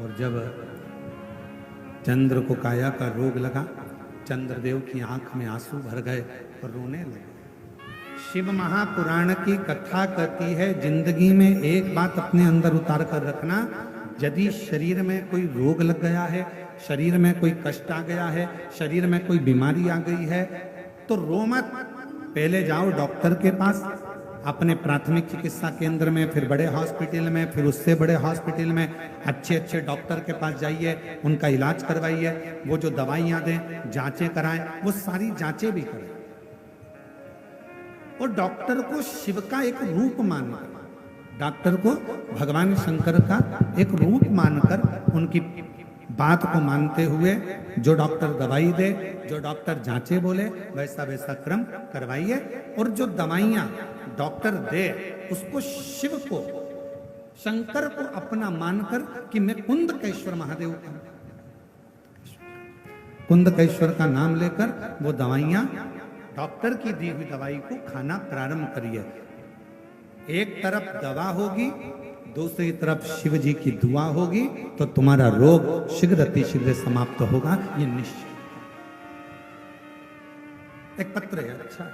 और जब चंद्र को काया का रोग लगा, चंद्रदेव की आंख में आंसू भर गए और रोने लगे। शिव महापुराण की कथा कहती है, जिंदगी में एक बात अपने अंदर उतार कर रखना, यदि शरीर में कोई रोग लग गया है, शरीर में कोई कष्ट आ गया है, शरीर में कोई बीमारी आ गई है, तो रो मत। पहले जाओ डॉक्टर के पास, अपने प्राथमिक चिकित्सा केंद्र में, फिर बड़े हॉस्पिटल में, फिर उससे बड़े हॉस्पिटल में, अच्छे अच्छे डॉक्टर के पास जाइए, उनका इलाज करवाइए, वो जो दवाइयां दें, जांचें कराएं, वो सारी जांचें भी करें। और डॉक्टर को शिव का एक रूप मानकर, डॉक्टर को भगवान शंकर का एक रूप मानकर, उनकी बात को मानते हुए जो डॉक्टर दवाई दे, जो डॉक्टर जांचे बोले, वैसा वैसा क्रम करवाइए। और जो दवाइयां डॉक्टर दे, उसको शिव को, शंकर को अपना मानकर कि मैं कुंदकेश्वर महादेव का, कुंदकेश्वर का नाम लेकर वो दवाइयां, डॉक्टर की दी हुई दवाई को खाना प्रारंभ करिए। एक तरफ दवा होगी, दूसरी तरफ शिव जी की दुआ होगी, तो तुम्हारा रोग शीघ्र अतिशीघ्र समाप्त होगा, ये निश्चित। एक पत्र है, अच्छा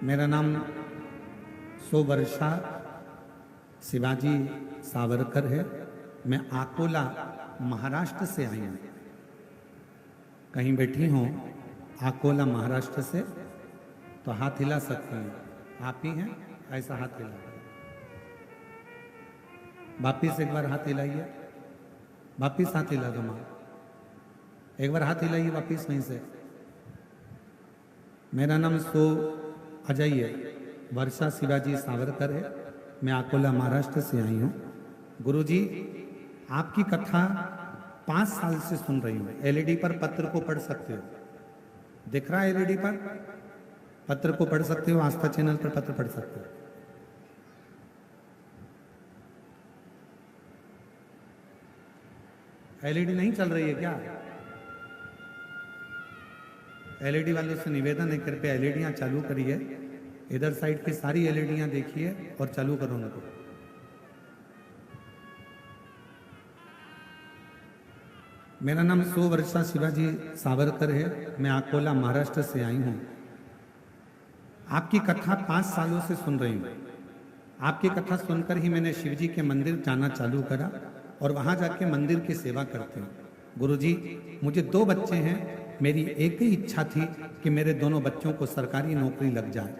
मेरा नाम सोवर्षा शिवाजी सावरकर है। मैं अकोला महाराष्ट्र से आई हूँ। कहीं बैठी हूँ अकोला महाराष्ट्र से तो हाथ हिला सकती हैं, आप ही हैं, ऐसा हाथ हिला। वापिस एक बार हाथ हिलाइए, वापिस हाथ हिला दो माँ, एक बार हाथ हिलाइए वापिस वहीं से। मेरा नाम अजय वर्षा शिवाजी सावरकर है। मैं अकोला महाराष्ट्र से आई हूँ। गुरुजी, आपकी कथा 5 साल से सुन रही हूँ। एलईडी पर पत्र को पढ़ सकते हो, दिख रहा है एलईडी पर, पत्र को पढ़ सकते हो, आस्था चैनल पर पत्र पढ़ सकते हो। एलईडी नहीं चल रही है क्या? एलईडी वालों से निवेदन है, कृपया एलईडियां चालू करिए। इधर साइड की सारी एलईडियां देखिए और चालू करो उनको। मेरा नाम सोवर्षा शिवाजी सावरकर है। मैं अकोला महाराष्ट्र से आई हूँ। आपकी कथा 5 सालों से सुन रही हूँ। आपकी कथा सुनकर ही मैंने शिव जी के मंदिर जाना चालू करा और वहाँ जाके मंदिर की सेवा करते हैं। गुरुजी, मुझे 2 बच्चे हैं। मेरी एक ही इच्छा थी कि मेरे दोनों बच्चों को सरकारी नौकरी लग जाए।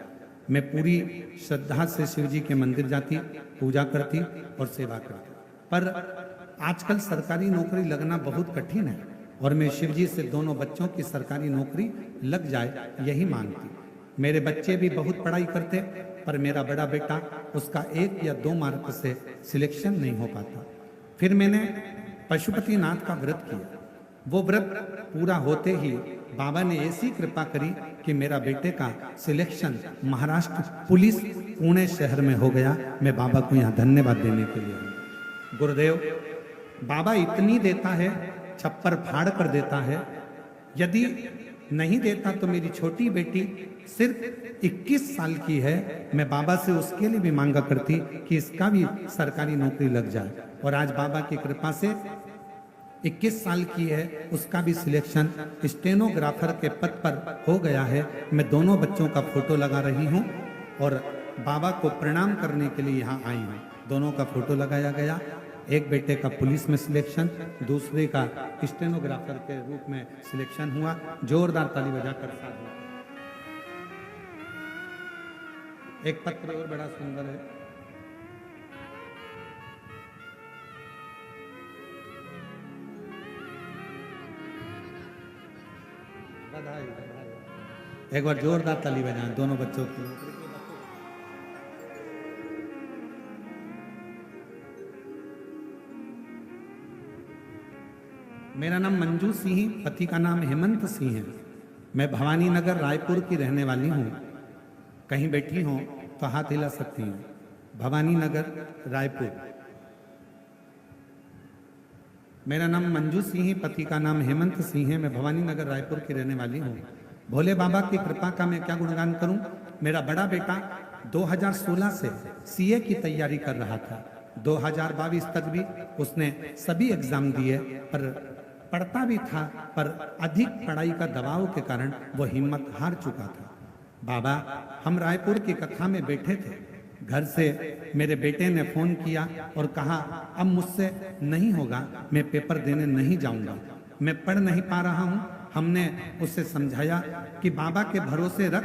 मैं पूरी श्रद्धा से शिव जी के मंदिर जाती, पूजा करती और सेवा करती, पर आजकल सरकारी नौकरी लगना बहुत कठिन है और मैं शिव जी से दोनों बच्चों की सरकारी नौकरी लग जाए यही मांगती। मेरे बच्चे भी बहुत पढ़ाई करते, पर मेरा बड़ा बेटा, उसका 1 या 2 मार्क से सिलेक्शन नहीं हो पाता। फिर मैंने पशुपतिनाथ का व्रत किया। वो व्रत पूरा होते ही बाबा ने ऐसी कृपा करी कि मेरा बेटे का सिलेक्शन महाराष्ट्र पुलिस पुणे शहर में हो गया। मैं बाबा को यहाँ धन्यवाद देने के लिए हूँ। गुरुदेव, बाबा इतनी देता है, छप्पर फाड़ कर देता है। यदि नहीं देता तो मेरी छोटी बेटी सिर्फ 21 साल की है, मैं बाबा से उसके लिए भी मांगा करती कि इसका भी सरकारी नौकरी लग जाए। और आज बाबा की कृपा से 21 साल की है, उसका भी सिलेक्शन स्टेनोग्राफर के पद पर हो गया है। मैं दोनों बच्चों का फोटो लगा रही हूँ और बाबा को प्रणाम करने के लिए यहाँ आई हूँ। दोनों का फोटो लगाया गया। एक बेटे का पुलिस में सिलेक्शन, दूसरे का स्टेनोग्राफर के रूप में सिलेक्शन हुआ। जोरदार ताली बजाकर साथ में। एक पत्र और बड़ा सुंदर है। बधाई। एक बार जोरदार ताली बजाएं दोनों बच्चों की। मेरा नाम मंजू सिंह, पति का नाम हेमंत सिंह है। मैं भवानी नगर रायपुर की रहने वाली हूँ। कहीं बैठी हो तो हाथ हिला सकती हूँ। भवानी नगर रायपुर। मेरा नाम मंजू सिंह, पति का नाम हेमंत सिंह है। मैं भवानी नगर रायपुर की रहने वाली हूँ। भोले बाबा की कृपा का मैं क्या गुणगान करूं। मेरा बड़ा बेटा 2016 से सीए की तैयारी कर रहा था। 2022 तक भी उसने सभी एग्जाम दिए, पर पढ़ता भी था, पर अधिक पढ़ाई का दबाव के कारण वो हिम्मत हार चुका था। बाबा, हम रायपुर की कथा में बैठे थे। घर से मेरे बेटे ने फोन किया और कहा अब मुझसे नहीं होगा, मैं पेपर देने नहीं जाऊंगा, मैं पढ़ नहीं पा रहा हूं। हमने उससे समझाया कि बाबा के भरोसे रख।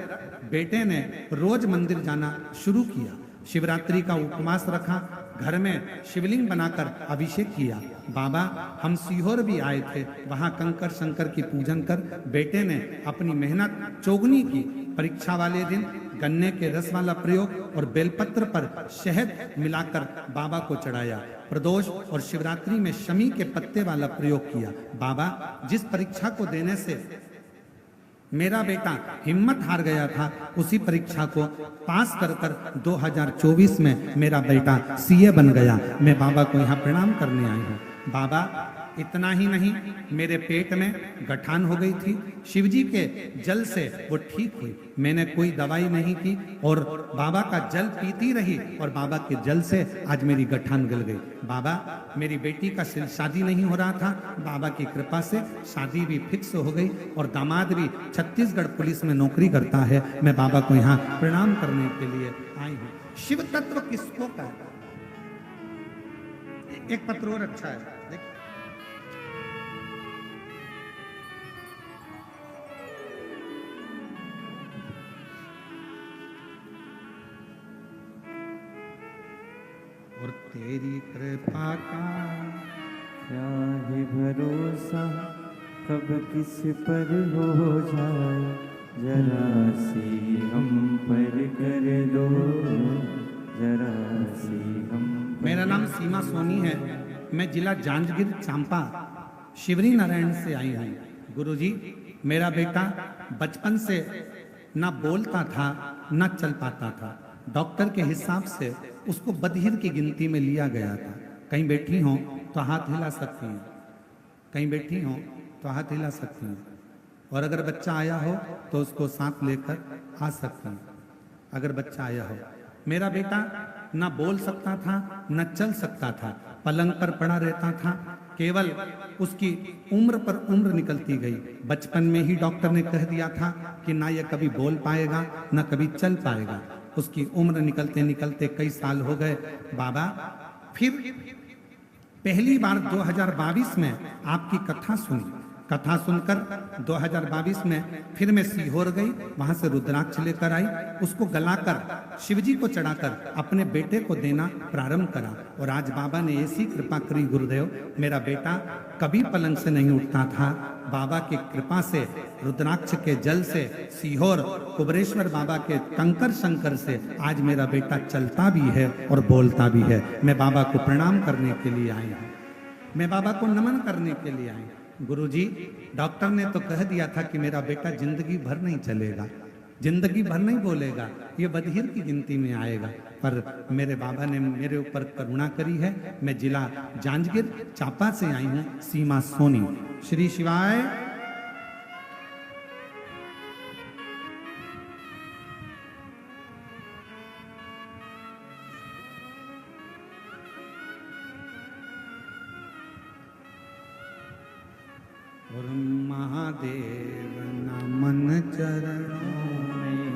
बेटे ने रोज मंदिर जाना शुरू किया। शिवरात्रि का उपवास रखा, घर में शिवलिंग बनाकर अभिषेक किया। बाबा, हम सीहोर भी आए थे, वहां कंकर शंकर की पूजन कर बेटे ने अपनी मेहनत चौगुनी की। परीक्षा वाले दिन गन्ने के रस वाला प्रयोग और बेलपत्र पर शहद मिलाकर बाबा को चढ़ाया। प्रदोष और शिवरात्रि में शमी के पत्ते वाला प्रयोग किया। बाबा, जिस परीक्षा को देने से मेरा बेटा हिम्मत हार गया था, उसी परीक्षा को पास कर 2024 में मेरा बेटा सीए बन गया। मैं बाबा को यहाँ प्रणाम करने आई हूँ। बाबा, इतना ही नहीं, मेरे पेट में गठान हो गई थी। शिवजी के जल से वो ठीक हुई। मैंने कोई दवाई नहीं की और बाबा का जल पीती रही और बाबा के जल से आज मेरी गठान गल गई। बाबा, मेरी बेटी का शादी नहीं हो रहा था, बाबा की कृपा से शादी भी फिक्स हो गई और दामाद भी छत्तीसगढ़ पुलिस में नौकरी करता है। मैं बाबा को यहाँ प्रणाम करने के लिए आई हूँ। शिव तत्व किसको का? एक पत्र और अच्छा है, देखिए। और तेरी कृपा का क्या है भरोसा, कब किस पर हो जाए, जरा सी हम पर कर दो, जरा सी हम पर। मेरा नाम सीमा सोनी है। मैं जिला जांजगीर चांपा शिवरी नारायण से आई हूँ। गुरुजी, मेरा बेटा बचपन से ना बोलता था ना चल पाता था। डॉक्टर के हिसाब से उसको बधिर की गिनती में लिया गया था। कहीं बैठी हो तो हाथ हिला सकती हैं, कहीं बैठी हो तो हाथ हिला सकती हैं। और अगर बच्चा आया हो तो उसको साथ लेकर आ सकती हैं, अगर बच्चा आया हो। मेरा बेटा ना बोल सकता था न चल सकता था, पलंग पर पड़ा रहता था। केवल उसकी उम्र पर उम्र निकलती गई। बचपन में ही डॉक्टर ने कह दिया था कि ना ये कभी बोल पाएगा ना कभी चल पाएगा। उसकी उम्र निकलते निकलते कई साल हो गए। बाबा, फिर पहली बार 2022 में आपकी कथा सुनी। कथा सुनकर 2022 में फिर मैं सीहोर गई, वहां से रुद्राक्ष लेकर आई, उसको गलाकर शिवजी को चढ़ाकर अपने बेटे को देना प्रारंभ करा। और आज बाबा ने ऐसी कृपा करी गुरुदेव, मेरा बेटा कभी पलंग से नहीं उठता था। बाबा की कृपा से, रुद्राक्ष के जल से, सीहोर कुबरेश्वर बाबा के कंकर शंकर से आज मेरा बेटा चलता भी है और बोलता भी है। मैं बाबा को प्रणाम करने के लिए आई हूँ, मैं बाबा को नमन करने के लिए आई हूँ। गुरुजी, डॉक्टर ने तो कह दिया था कि मेरा बेटा जिंदगी भर नहीं चलेगा, जिंदगी भर नहीं बोलेगा, ये बधिर की गिनती में आएगा। पर मेरे बाबा ने मेरे ऊपर करुणा करी है। मैं जिला जांजगीर चांपा से आई हूँ, सीमा सोनी। श्री शिवाय। और महादेव नमन चरणों में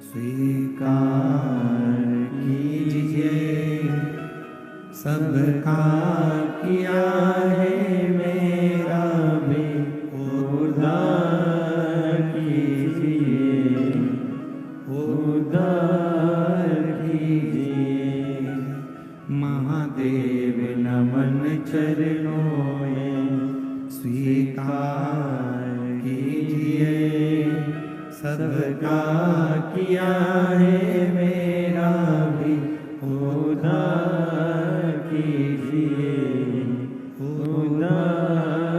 स्वीकार कीजिए, सबका किया है मेरा भी उद्धार कीजिए, उद्धार कीजिए। महादेव नमन चरणों में स्वीकार कीजिए, सबका किया है मेरा भी उद्धार कीजिए, उद्धार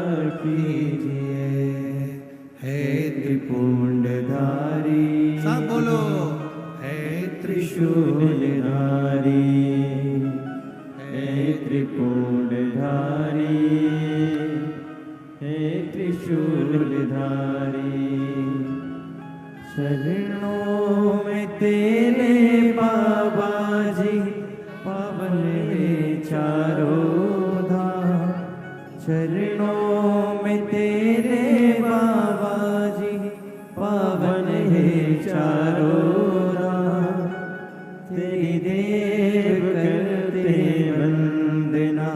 चरणों में तेरे बाबा जी पावन है चारों राह, तेरी देव करते वंदना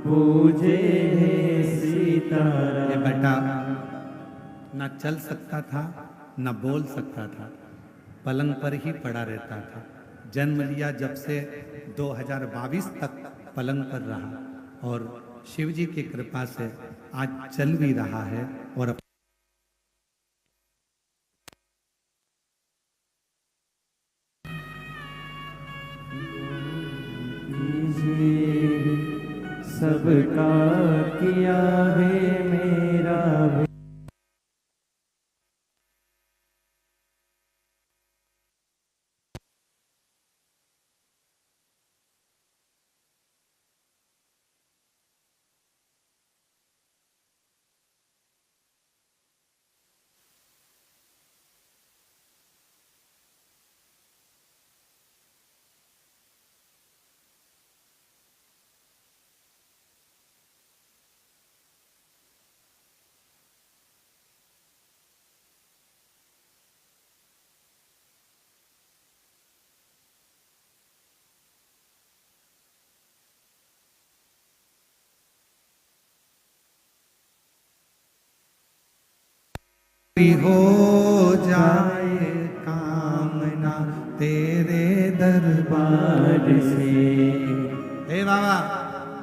पूजे है सीताराम। ये बेटा ना चल सकता था ना बोल सकता था, पलंग पर ही पड़ा रहता था। जन्म लिया जब से 2022 तक पलंग पर रहा और शिव जी की कृपा से आज चल भी रहा है। और सबका किया है मेरा भी। हो जाए कामना तेरे दरबार से। हे बाबा,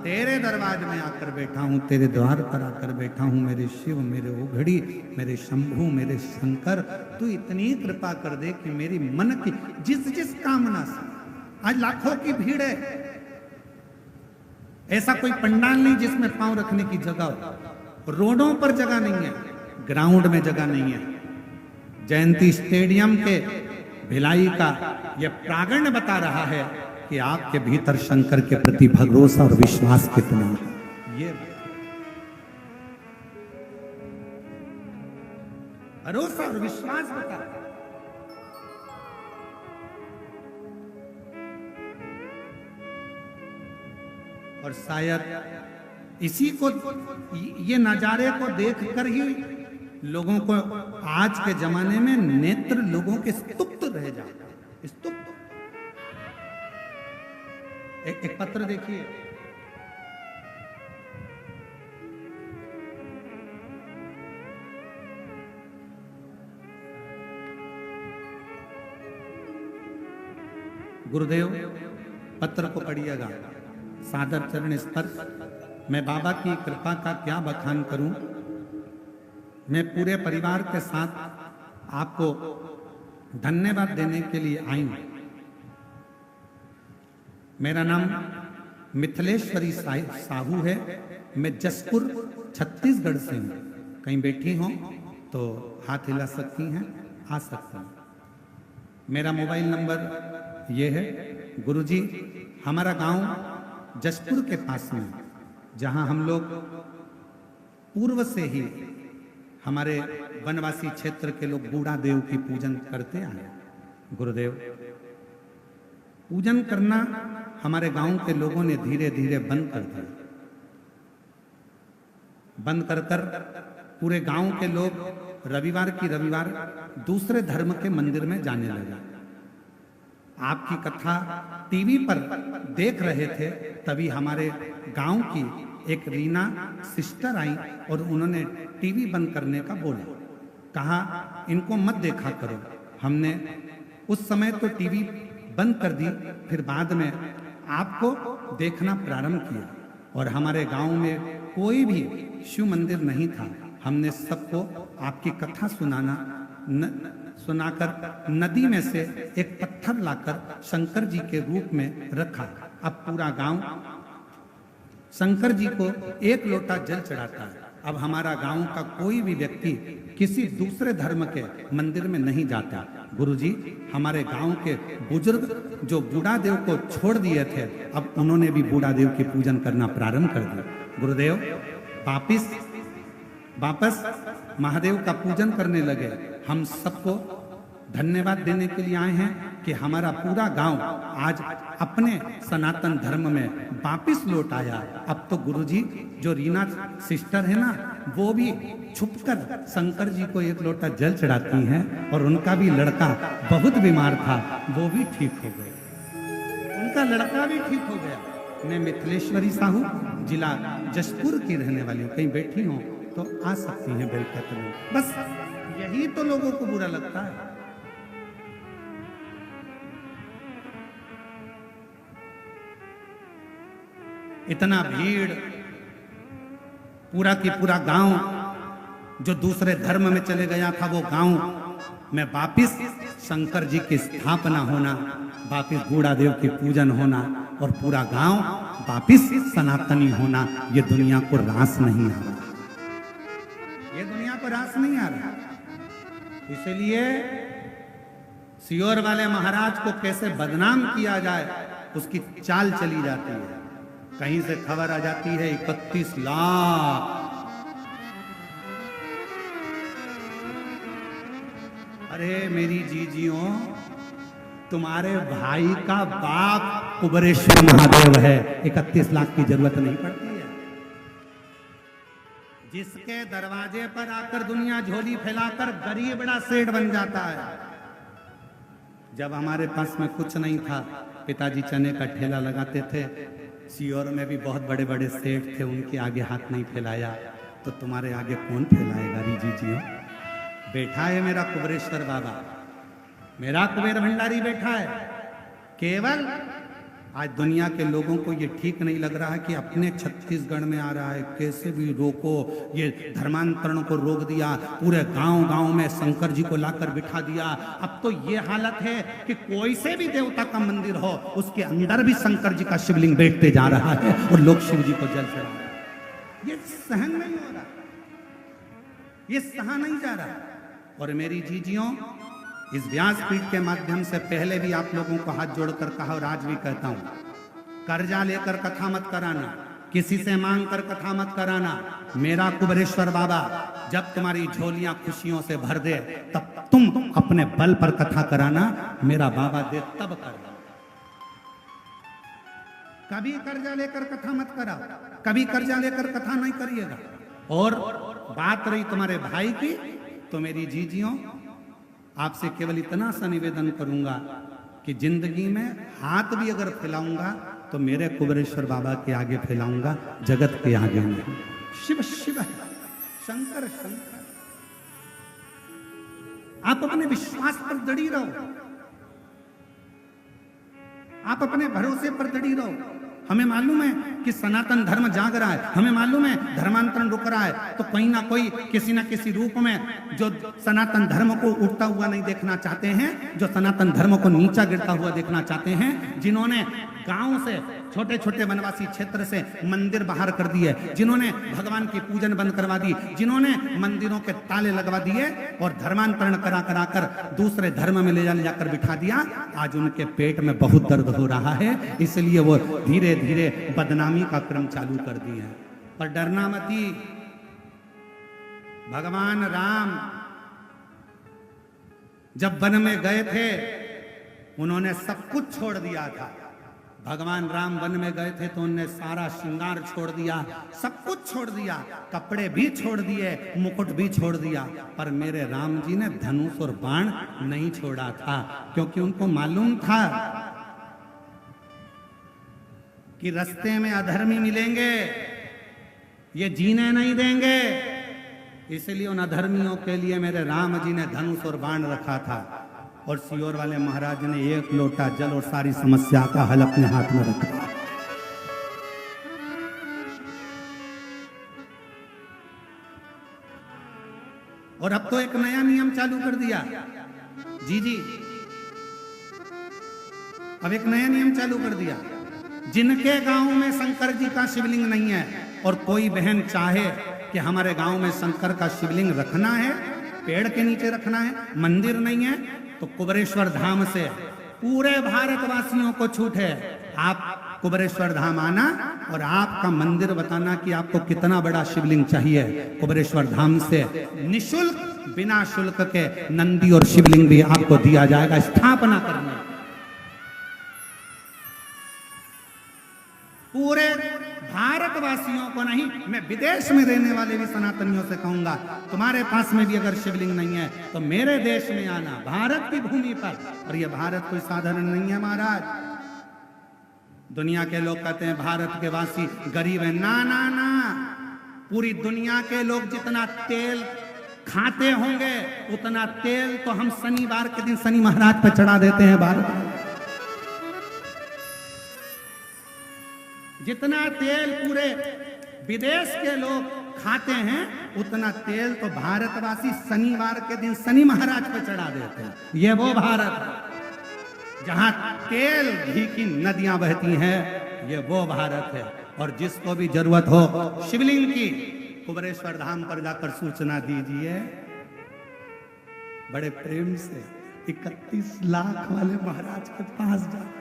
तेरे दरबार में आकर बैठा हूँ, तेरे द्वार पर आकर बैठा हूँ। मेरे शिव, मेरे उघड़ी, मेरे शंभू, मेरे शंकर, तू इतनी कृपा कर दे कि मेरी मन की जिस जिस कामना से, आज लाखों की भीड़ है, ऐसा कोई पंडाल नहीं जिसमें पांव रखने की जगह हो। रोडों पर जगह नहीं है, ग्राउंड में जगह नहीं है। जयंती स्टेडियम के भिलाई का यह प्रांगण बता रहा है कि आपके भीतर शंकर के प्रति भरोसा और विश्वास कितना है। ये भरोसा और विश्वास बता रहा है। और शायद इसी को, ये नजारे को देखकर ही लोगों को आज के जमाने में नेत्र लोगों के स्तुप्त रह जाते हैं। स्तुप्त। एक पत्र देखिए, गुरुदेव पत्र को पढ़िएगा। सादर चरण स्पर्श। मैं बाबा की कृपा का क्या बखान करूं। मैं पूरे परिवार के साथ आपको धन्यवाद देने के लिए आई हूं। मेरा नाम मिथिलेश्वरी साहू है। मैं जसपुर छत्तीसगढ़ से हूं। कहीं बैठी हो तो हाथ हिला सकती हैं, आ सकती हैं। मेरा मोबाइल नंबर ये है। गुरुजी, हमारा गांव जसपुर के पास में, जहां हम लोग पूर्व से ही हमारे वनवासी क्षेत्र के लोग बूढ़ा देव की पूजन करते आए। गुरुदेव, पूजन करना हमारे गांव के लोगों ने धीरे धीरे बंद कर दिया। बंद कर कर पूरे गांव के लोग रविवार की रविवार दूसरे धर्म के मंदिर में जाने लगे। आपकी कथा टीवी पर देख रहे थे, तभी हमारे गांव की एक रीना सिस्टर आई और उन्होंने टीवी बंद करने का बोला। कहा इनको मत देखा करो। हमने उस समय तो टीवी बंद कर दी, फिर बाद में आपको देखना प्रारंभ किया। और हमारे गांव में कोई भी शिव मंदिर नहीं था। हमने सबको आपकी कथा सुनाकर नदी में से एक पत्थर लाकर शंकर जी के रूप में रखा। अब पूरा गांव शंकर जी को एक लोटा जल चढ़ाता है। अब हमारा गांव का कोई भी व्यक्ति किसी दूसरे धर्म के मंदिर में नहीं जाता। गुरुजी, हमारे गांव के बुजुर्ग जो बूढ़ा देव को छोड़ दिए थे, अब उन्होंने भी बूढ़ा देव की पूजन करना प्रारंभ कर दिया। गुरुदेव वापस महादेव का पूजन करने लगे। हम सबको धन्यवाद देने के लिए आए हैं कि हमारा पूरा गांव आज अपने सनातन धर्म में वापिस लौट आया। अब तो गुरुजी जो रीना सिस्टर है ना, वो भी छुपकर शंकर जी को एक लोटा जल चढ़ाती हैं, और उनका भी लड़का बहुत बीमार था, वो भी ठीक हो गया, उनका लड़का भी ठीक हो गया। मैं मिथिलेश्वरी साहू, जिला जशपुर की रहने वाली हूँ, कहीं बैठी हूँ तो आ सकती हैं बैठक में। बस यही तो लोगों को बुरा लगता है। इतना भीड़, पूरा की पूरा गांव जो दूसरे धर्म में चले गया था, वो गांव में वापिस शंकर जी की स्थापना होना, वापिस गुड़ादेव की पूजन होना, और पूरा गांव वापिस सनातनी होना, ये दुनिया को रास नहीं आ रहा, ये दुनिया को रास नहीं आ रहा। इसलिए सियोर वाले महाराज को कैसे बदनाम किया जाए, उसकी चाल चली जाती है। कहीं से खबर आ जाती है 31 लाख, अरे मेरी जीजियों, तुम्हारे भाई का बाप कुबरेश्वर महादेव है, 31 लाख की जरूरत नहीं पड़ती है। जिसके दरवाजे पर आकर दुनिया झोली फैलाकर गरीब बड़ा सेठ बन जाता है। जब हमारे पास में कुछ नहीं था, पिताजी चने का ठेला लगाते थे, सीहोर में भी बहुत बड़े बड़े सेठ थे, उनके आगे हाथ नहीं फैलाया, तो तुम्हारे आगे कौन फैलाएगा री जीजियों। बैठा है मेरा कुबरेश्वर बाबा, मेरा कुबेर भंडारी बैठा है। केवल आज दुनिया के लोगों को ये ठीक नहीं लग रहा है कि अपने छत्तीसगढ़ में आ रहा है, कैसे भी रोको, ये धर्मांतरण को रोक दिया, पूरे गांव गांव में शंकर जी को लाकर बिठा दिया। अब तो ये हालत है कि कोई से भी देवता का मंदिर हो, उसके अंदर भी शंकर जी का शिवलिंग बैठते जा रहा है और लोग शिव जी को जल चढ़ा रहे हैं। ये सहन नहीं हो रहा, ये सहा नहीं जा रहा। और मेरी जीजियों, इस व्यासपीठ के माध्यम से पहले भी आप लोगों को हाथ जोड़कर कहा और आज भी कहता हूं, कर्जा लेकर कथा मत कराना, किसी से मांग कर कथा मत कराना। मेरा कुबरेश्वर बाबा जब तुम्हारी झोलियां खुशियों से भर दे, तब तुम अपने बल पर कथा कराना, मेरा बाबा दे तब करना। कभी कर्जा लेकर कथा मत कराओ, कभी कर्जा लेकर कथा नहीं करिएगा। और बात रही तुम्हारे भाई की, तो मेरी जीजियों, आपसे केवल इतना सा निवेदन करूंगा कि जिंदगी में हाथ भी अगर फैलाऊंगा तो मेरे कुबरेश्वर बाबा के आगे फैलाऊंगा, जगत के आगे नहीं। शिव शिव, शंकर शंकर। आप अपने विश्वास पर दृढ़ी रहो, आप अपने भरोसे पर दृढ़ी रहो। हमें मालूम है कि सनातन धर्म जाग रहा है, हमें मालूम है धर्मांतरण रुक रहा है, तो कोई ना कोई किसी ना किसी रूप में जो सनातन धर्म को उठता हुआ नहीं देखना चाहते हैं, जो सनातन धर्म को नीचा गिरता हुआ देखना चाहते हैं, जिन्होंने गांव से, छोटे छोटे वनवासी क्षेत्र से मंदिर बाहर कर दिए, जिन्होंने भगवान की पूजन बंद करवा दी, जिन्होंने मंदिरों के ताले लगवा दिए और धर्मांतरण करा करा कर दूसरे धर्म में ले जाकर बिठा दिया, आज उनके पेट में बहुत दर्द हो रहा है। इसलिए वो धीरे धीरे बदनामी का क्रम चालू कर दिए हैं। पर डरना मती, भगवान राम जब वन में गए थे, उन्होंने सब कुछ छोड़ दिया था। भगवान राम वन में गए थे तो उन्होंने सारा श्रृंगार छोड़ दिया, सब कुछ छोड़ दिया, कपड़े भी छोड़ दिए, मुकुट भी छोड़ दिया। पर मेरे राम जी ने धनुष और बाण नहीं छोड़ा था, क्योंकि उनको मालूम था कि रास्ते में अधर्मी मिलेंगे, ये जीने नहीं देंगे। इसलिए उन अधर्मियों के लिए मेरे राम जी ने धनुष और बाण रखा था, और सियोर वाले महाराज ने एक लोटा जल और सारी समस्या का हल अपने हाथ में रखा। और अब तो एक नया नियम चालू कर दिया जी, अब एक नया नियम चालू कर दिया। जिनके गांव में शंकर जी का शिवलिंग नहीं है, और कोई बहन चाहे कि हमारे गांव में शंकर का शिवलिंग रखना है, पेड़ के नीचे रखना है, मंदिर नहीं है, तो कुबरेश्वर धाम से पूरे भारतवासियों को छूट है। आप कुबेरेश्वर धाम आना और आपका मंदिर बताना कि आपको कितना बड़ा शिवलिंग चाहिए। कुबेरेश्वर धाम से निशुल्क बिना शुल्क के नंदी और शिवलिंग भी आपको दिया जाएगा स्थापना करने। पूरे भारतवासियों को नहीं, मैं विदेश में रहने वाले भी सनातनियों से कहूंगा, तुम्हारे पास में भी अगर शिवलिंग नहीं है तो मेरे देश में आना, भारत की भूमि पर। और ये भारत कोई साधारण नहीं है महाराज। दुनिया के लोग कहते हैं भारत के वासी गरीब है। ना ना ना, पूरी दुनिया के लोग जितना तेल खाते होंगे उतना तेल तो हम शनिवार के दिन शनि महाराज पर चढ़ा देते हैं भारत में। जितना तेल पूरे विदेश के लोग खाते हैं उतना तेल तो भारतवासी शनिवार के दिन शनि महाराज पर चढ़ा देते हैं। ये वो भारत है जहां तेल घी की नदियां बहती हैं, ये वो भारत है। और जिसको भी जरूरत हो शिवलिंग की, कुबेरेश्वर धाम पर जाकर सूचना दीजिए। बड़े प्रेम से 31 लाख वाले महाराज के पास जाकर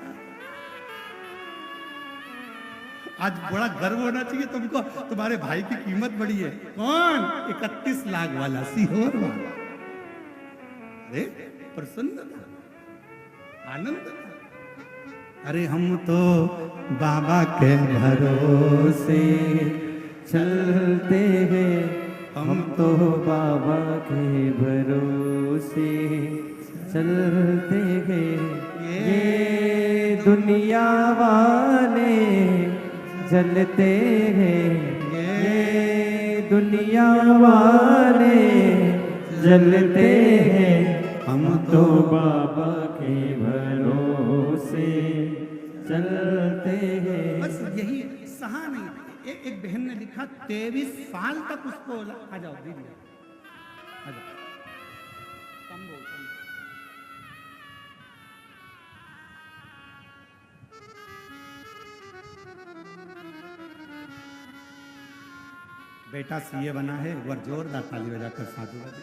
आज बड़ा गर्व होना चाहिए तुमको, तुम्हारे भाई की कीमत बड़ी है। कौन? 31 लाख वाला सीहोर वाला। अरे प्रसन्न था, आनंद था। अरे हम तो बाबा के भरोसे चलते हैं, हम तो बाबा के भरोसे चलते हैं। ये दुनिया वाले जलते हैं, ये दुनिया वाले जलते हैं, हम तो बाबा के भरोसे चलते हैं। बस यही सहा नहीं। एक बहन ने लिखा 23 साल तक उसको, आ जाओ दीदी आ जाओ, कम बोल। बेटा सीए बना है, एक बार जोरदार ताली बजाकर साधुवाद।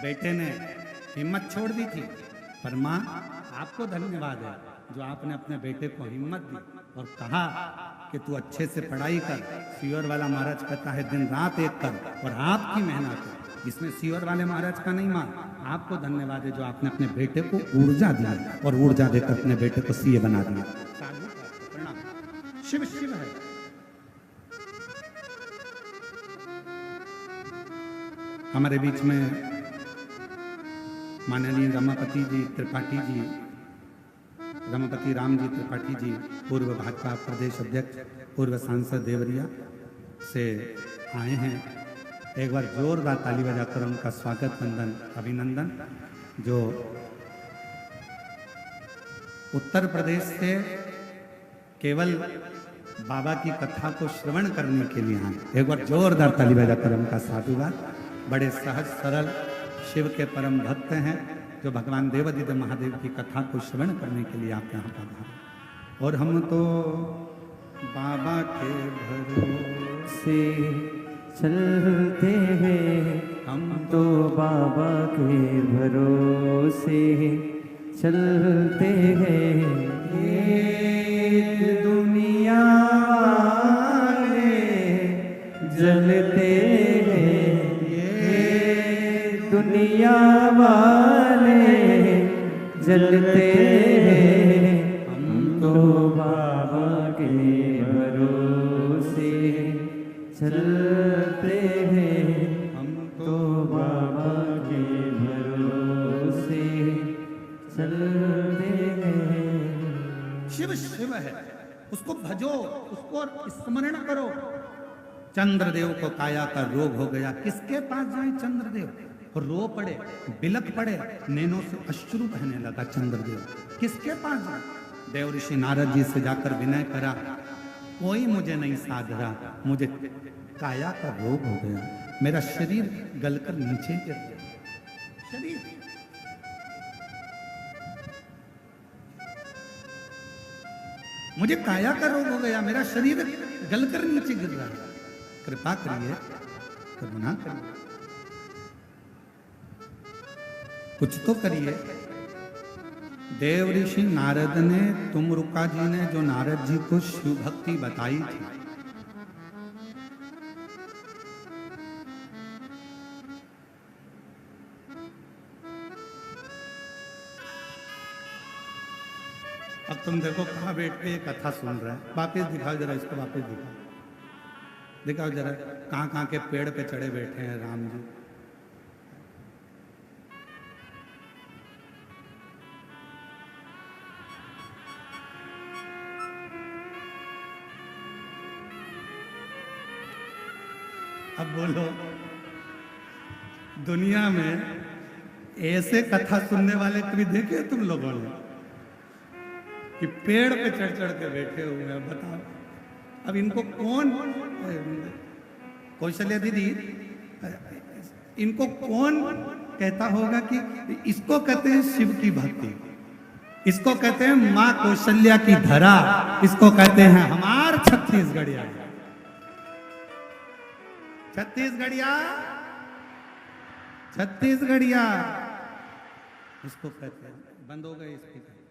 बेटे ने हिम्मत छोड़ दी थी, पर माँ आपको धन्यवाद है जो आपने अपने बेटे को हिम्मत दी और कहा कि तू अच्छे से पढ़ाई कर। सीहोर वाला महाराज कहता है दिन रात एक कर, और आपकी मेहनत है, इसमें सीहोर वाले महाराज का नहीं माँ, आपको धन्यवाद है जो आपने अपने बेटे को ऊर्जा दी और ऊर्जा देकर अपने बेटे को सीए बना दिया। प्रणाम। शिव शिव है। हमारे बीच में माननीय रमापति जी त्रिपाठी जी, रमापति राम जी त्रिपाठी जी, पूर्व भाजपा प्रदेश अध्यक्ष, पूर्व सांसद देवरिया से आए हैं। एक बार जोरदार ताली बजाकर उनका स्वागत वंदन अभिनंदन। जो उत्तर प्रदेश से केवल बाबा की कथा को श्रवण करने के लिए आए। एक बार जोरदार ताली बजाकर उनका साधुवाद। बड़े सहज सरल शिव के परम भक्त हैं जो भगवान देवादिदेव महादेव की कथा को श्रवण करने के लिए आप यहाँ पधारे। और हम तो बाबा के भरोसे चलते हैं, हम तो बाबा के भरोसे चलते हैं। ये दुनिया वाले जलते हैं, दुनिया वाले जलते हैं, हम तो बाबा के भरोसे चलते हैं, हम तो बाबा के भरोसे चलते हैं। शिव शिव है, उसको भजो, उसको स्मरण करो। चंद्रदेव को काया का रोग हो गया, किसके पास जाए चंद्रदेव? रो पड़े, बिलक पड़े, नैनों से अश्रु बहने लगा चंद्रदेव। किसके पास जाए? देव ऋषि नारद जी से जाकर विनय करा, कोई मुझे नहीं साध रहा, मुझे काया का रोग हो गया, मेरा शरीर गलकर नीचे गिर गया। शरीर मुझे काया का रोग हो गया, मेरा शरीर गलकर नीचे गिर रहा है, कृपा करिए, करुणा करिए, कुछ तो करिए। देव ऋषि नारद ने, तुमरुका जी ने जो नारद जी को शिव भक्ति बताई थी, अब तुम देखो कहाँ बैठ के ये कथा सुन रहे हैं। वापिस दिखाओ जरा इसको, वापिस दिखाओ जरा, कहाँ कहाँ के पेड़ पे चढ़े बैठे हैं राम जी। अब बोलो, दुनिया में ऐसे कथा सुनने वाले कभी देखे तुम लोगों ने कि पेड़ पे चढ़ चढ़ के बैठे हुए हैं? बताओ, अब इनको कौन, कौशल्या दीदी, इनको कौन कहता होगा कि इसको कहते हैं शिव की भक्ति, इसको कहते हैं माँ कौशल्या की धरा, इसको कहते हैं हमार छत्तीसगढ़िया। छत्तीसगढ़िया, छत्तीसगढ़िया इसको कहते हैं। बंद हो गए स्पीकर,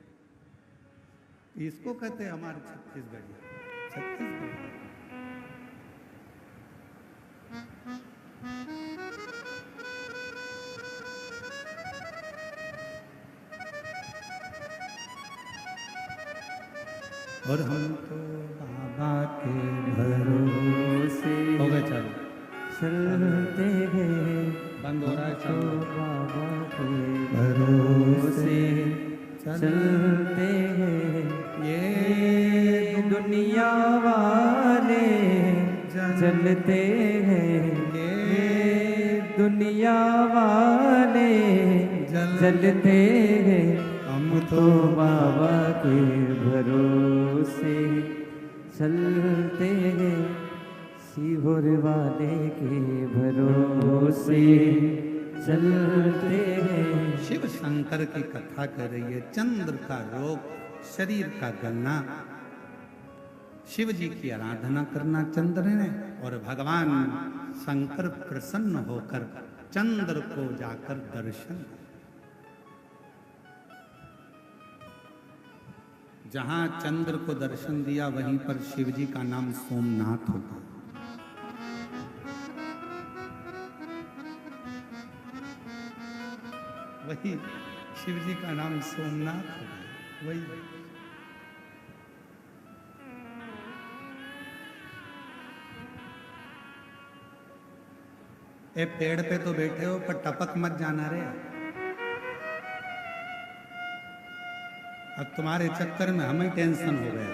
इसको कहते हैं हमारे छत्तीसगढ़िया। छत्तीसगढ़ और हम तो बाबा के भरोसे हो गए। चलो चलते हैं, बंद हो रहा है। तो चलो बाबा के भरोसे चलते हैं। ये दुनिया वाले चलते हैं, ये दुनिया वाले चलते हैं। हम तो बाबा के भरोसे चलते हैं, सीहोर वाले के भरोसे चलते हैं। शिव शंकर की कथा कर रही है। चंद्र का रोग, शरीर का गलना, शिव जी की आराधना करना चंद्र ने, और भगवान शंकर प्रसन्न होकर चंद्र को जाकर दर्शन, जहां चंद्र को दर्शन दिया वहीं पर शिव जी का नाम सोमनाथ होगा। वही शिव जी का नाम सोमनाथ होगा। वही ए पेड़ पे तो बैठे हो पर टपक मत जाना रे। अब तुम्हारे चक्कर में हमें टेंशन हो गया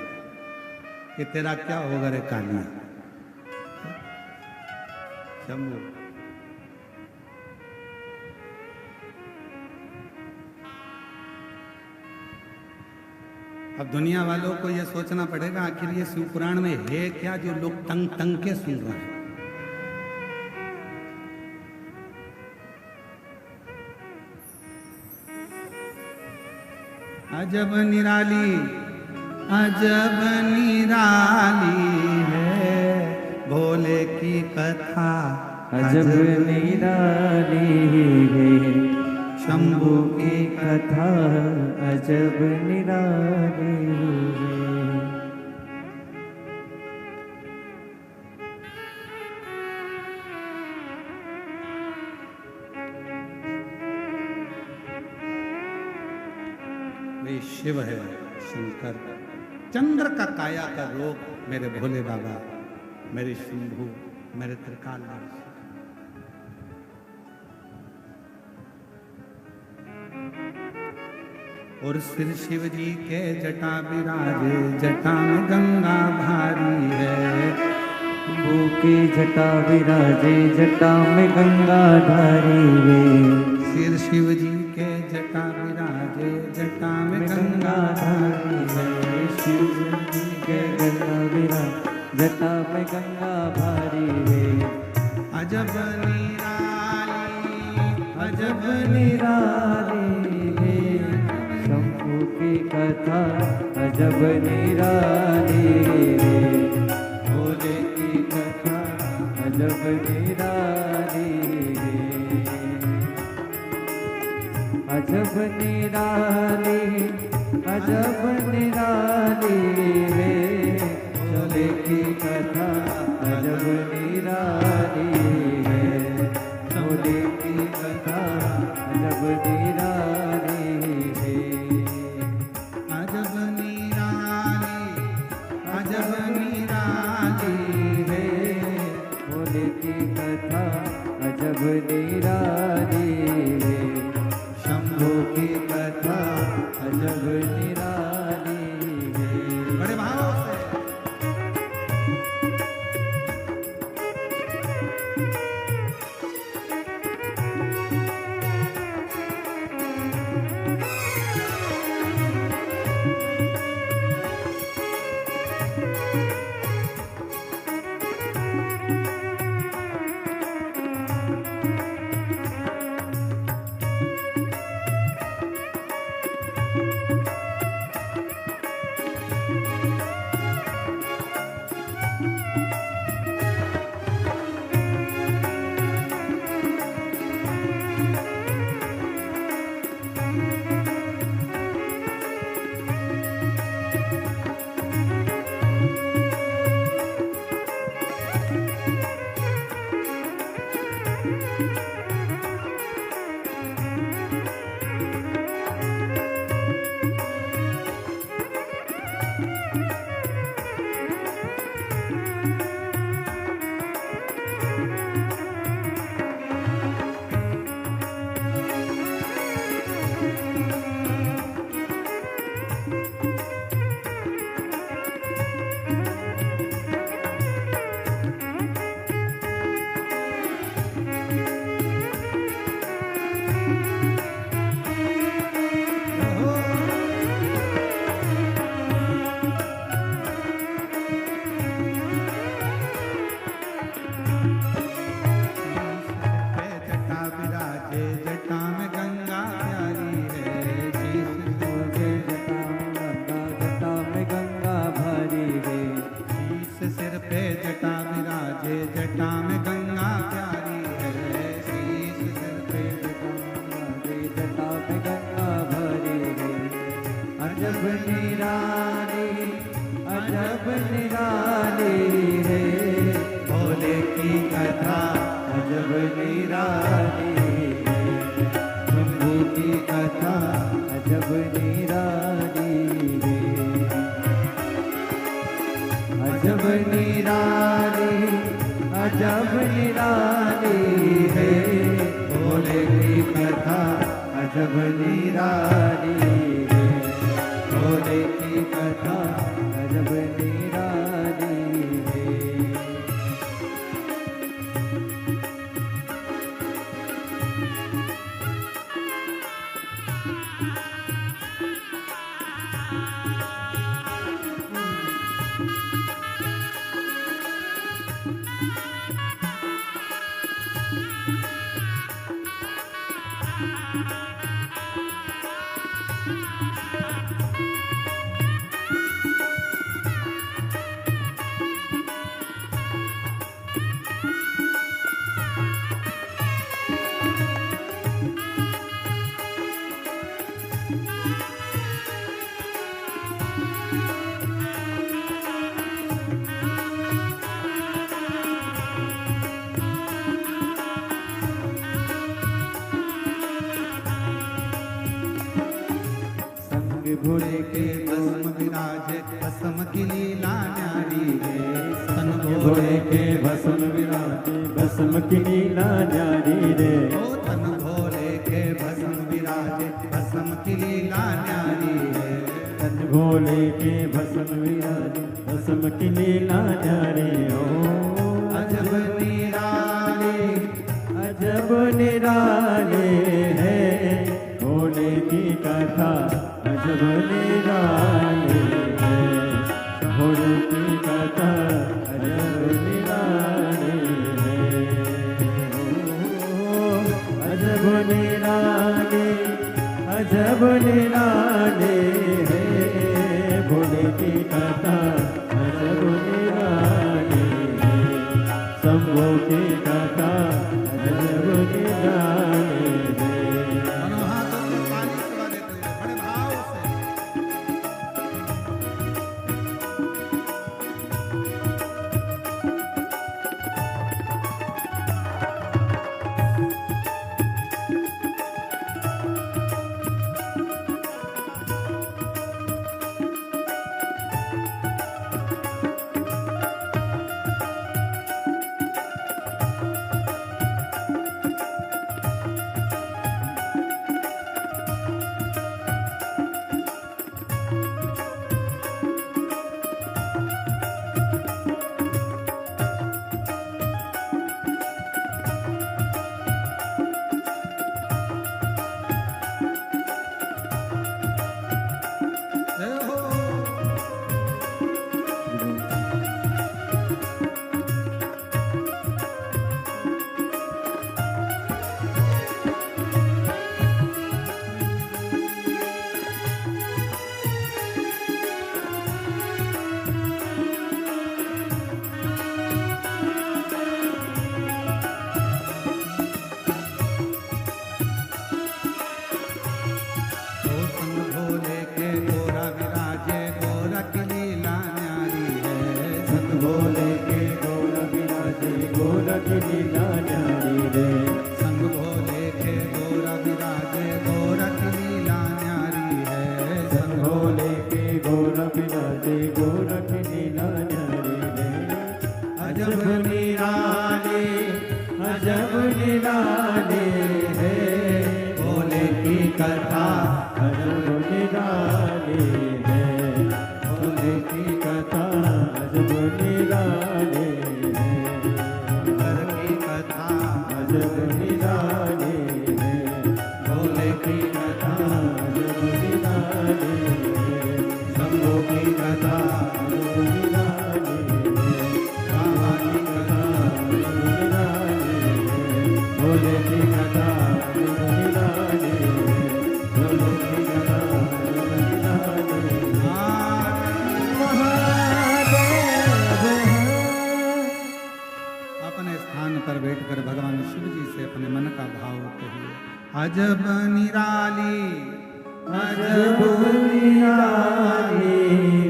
कि तेरा क्या होगा रे कालिया। शंभू अब दुनिया वालों को यह सोचना पड़ेगा आखिर ये शिव पुराण में है क्या जो लोग तंग तंग के सुन रहे हैं। अजब निराली, अजब निराली है भोले की कथा, अजब निराली है शंभू की कथा, अजब निराली है। वे शिव है शंकर। चंद्र का काया का रोग मेरे भोले बाबा, मेरे शंभू, मेरे त्रिकाल। और सिर शिव जी के जटा विराजे, जटा में गंगा भारी है। शंभू की जटा विराजे, जटा में गंगा धारी है। सिर शिव जी के जटा विराजे, जटा में गंगा धारी है। शिव जी के गंगा विराजे, जटा में गंगा भारी है। अजब निराली, अजब निराली है शंभू की कथा, अजब निराली है। भोले की कथा अजब निराली है। अजब निराली है भोले की कथा अजब निराली है भोले की कथा अजब निराली है अजब निराली है भोले की कथा अजब निराली है शंभू की कथा अजब निराली है बड़े भाव से अजब निराली है भोले की कथा अजब निराली है शंभू की कथा अजब निराली है अजब निराली है भोले की कथा अजब निराली है भोले की कथा अजब निराली है भोले के भस्म विराजे भस्म की लीला न्यारी है सन भोले के भस्म विराजे भस्म की लीला न्यारी रे ओ तन भोले के भस्म विराजे भस्म की लीला न्यारी है तन भोले के भस्म विराजे भस्म की लीला न्यारी हो अजब निराले है भोले की कथा अजब निराले है भोले की कथा अजब निराले है अजब निराले है भोले की कथा अजब निराले है शंभू की कथा अजब निराले है लीला न्यारी रे संग भोले के गोरा विराजे गोरा की लीला न्यारी है संग भोले के गोरा विराजे गोरा की लीला न्यारी रे अजब निराले है भोले की कथा अजब निराले है भोले की कथा अजब निराले है घर की कथा अजब निराले है भोले की कथा अजब निराले है संगों की कथा अजब निराले है बाबा की कथा भोले की कथा निराले भोले की कथा अपने स्थान पर बैठकर भगवान शिव जी से अपने मन का भाव कहिए अजब निराली अजब निराली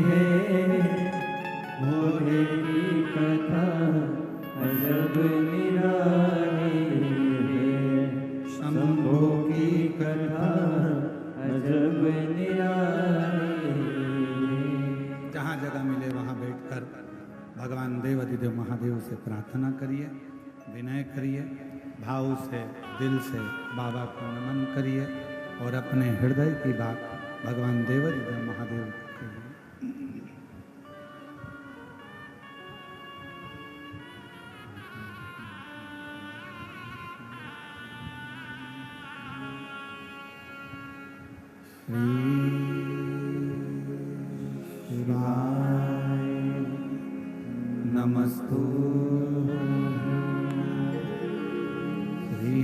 है भोले की कथा अजब निराली है शंभो की कथा अजब निराली जहाँ जगह मिले वहाँ बैठकर भगवान देव अधिदेव महादेव से प्रार्थना करिए विनय करिए भाव से दिल से बाबा को नमन करिए और अपने हृदय की बात भगवान देव अधिदेव महादेव को कहिए शिवाय नमस्तु श्री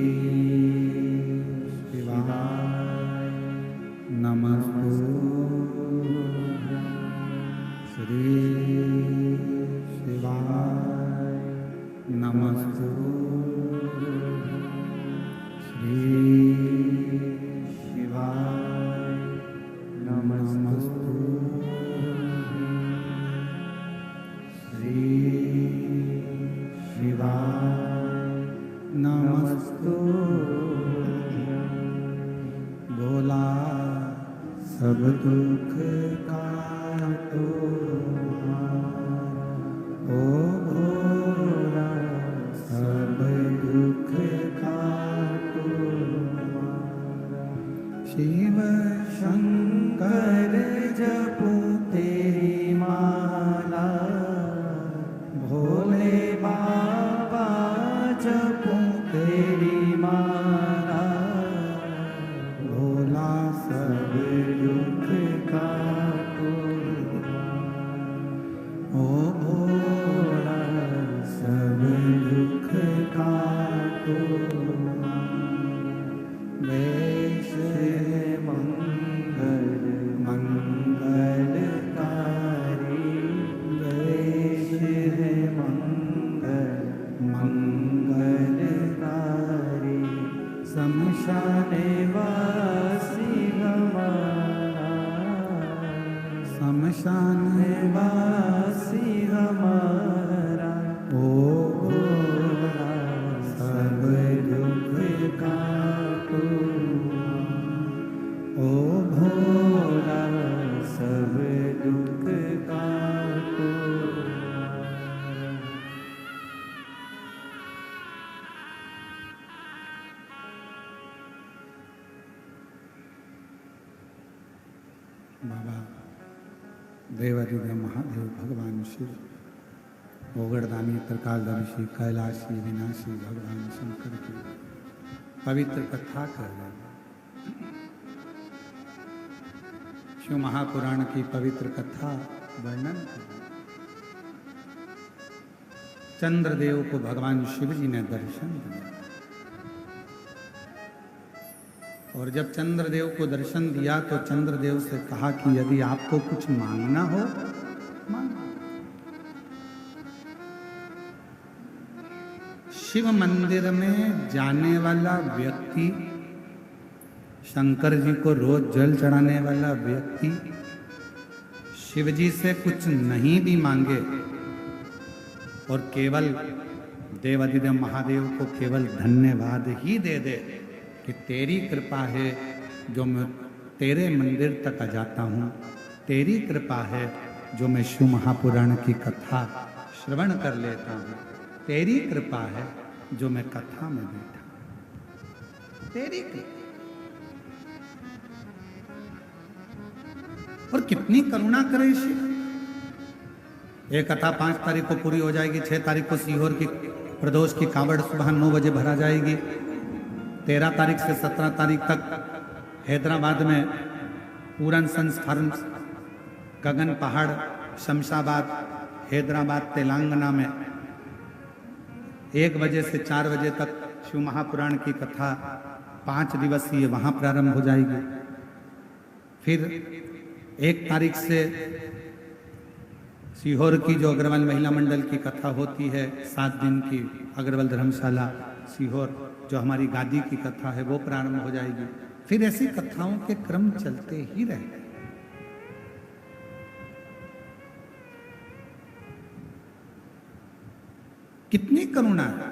शिवाय नमस्तु श्री शिवाय नमस्तु श्री शिवाय नमस्तु श्री शिवाय नमस्तु भोला सब दुख काटो ओ भोला सब दुख काटो शिव शंकर जपो तेरी माला भोले बाबा जपो तेरी माला भोला सब दुख काटो ओ भोला सब दुख काटो वेश मंगल मंगलकारी वेश मंगल मंगलकारी शमशाने वासी हमारा शमशाने वासी हमारा ओ भोला सब दुख काटो ओ भोला सब दुख काटो बाबा देवाधिदेव महादेव भगवान शिव ओगड़दानी त्रिकालदर्शी कैलाशी विनाशी भगवान शंकर की पवित्र कथा कर रहे हैं। शिव महापुराण की पवित्र कथा वर्णन कर रहे हैं। चंद्रदेव को भगवान शिव जी ने दर्शन दिया और जब चंद्रदेव को दर्शन दिया तो चंद्रदेव से कहा कि यदि आपको कुछ मांगना हो मांगो। शिव मंदिर में जाने वाला व्यक्ति, शंकर जी को रोज जल चढ़ाने वाला व्यक्ति शिव जी से कुछ नहीं भी मांगे और केवल देवादिदेव महादेव को केवल धन्यवाद ही दे दे कि तेरी कृपा है जो मैं तेरे मंदिर तक आ जाता हूँ, तेरी कृपा है जो मैं शिव महापुराण की कथा श्रवण कर लेता हूँ, तेरी कृपा है जो मैं कथा में बैठा, तेरी कृपा। और कितनी करुणा करे शिव। ये कथा 5 तारीख को पूरी हो जाएगी, 6 तारीख को सीहोर की प्रदोष की कावड़ सुबह 9 बजे भरा जाएगी, 13 तारीख से 17 तारीख तक हैदराबाद में पूरन संस्करण गगन पहाड़ शमशाबाद हैदराबाद तेलंगाना में 1 बजे से 4 बजे तक शिव महापुराण की कथा 5 दिवसीय वहाँ प्रारंभ हो जाएगी। फिर 1 तारीख से सीहोर की जो अग्रवाल महिला मंडल की कथा होती है 7 दिन की अग्रवाल धर्मशाला सीहोर जो हमारी गादी की कथा है वो प्रारंभ हो जाएगी। फिर ऐसी कथाओं के क्रम चलते ही रहेंगे। कितनी करुणा है,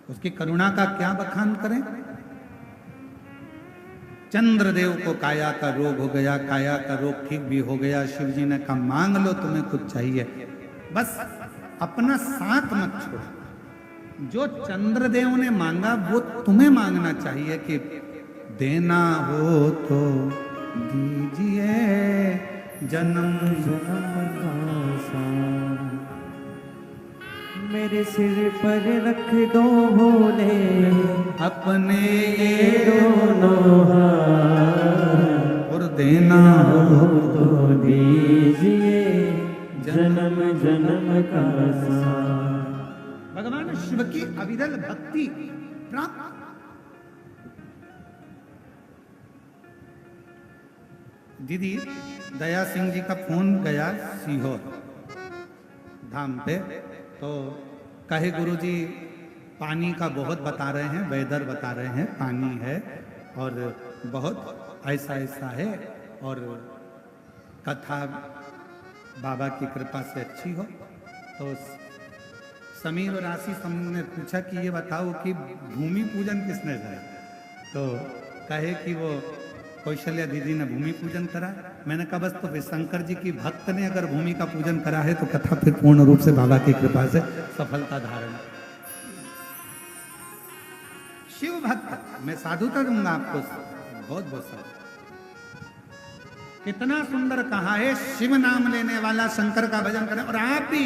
उसकी करुणा का क्या बखान करें। चंद्रदेव को काया का रोग हो गया, काया का रोग ठीक भी हो गया। शिव जी ने कहा मांग लो तुम्हें कुछ चाहिए, बस अपना साथ मत छोड़ो। जो चंद्रदेव ने मांगा वो तुम्हें मांगना चाहिए कि देना हो तो दीजिए जन्म जन्म का साथ मेरे सिर पर रख दो भोले अपने दोनों हाथ और देना हो तो दीजिए जन्म जन्म का साथ। भगवान शिव की अविरल भक्ति प्राप्त। दीदी दया सिंह जी का फोन गया सीहोर धाम पे, तो कहे गुरुजी पानी का बहुत बता रहे हैं, वेदर बता रहे हैं, पानी है और बहुत ऐसा ऐसा है और कथा बाबा की कृपा से अच्छी हो। तो समीर और आशीष हमने पूछा कि ये बताओ कि भूमि पूजन किसने करा, तो कहे कि वो कौशल्या दीदी ने भूमि पूजन करा। मैंने कहा बस तो फिर शंकर जी की भक्त ने अगर भूमि का पूजन करा है तो कथा फिर पूर्ण रूप से बाबा की कृपा से सफलता धारण। शिव भक्त मैं साधुता दूंगा आपको, बहुत बहुत सारा। कितना सुंदर कहा है, शिव नाम लेने वाला शंकर का भजन करे। और आप भी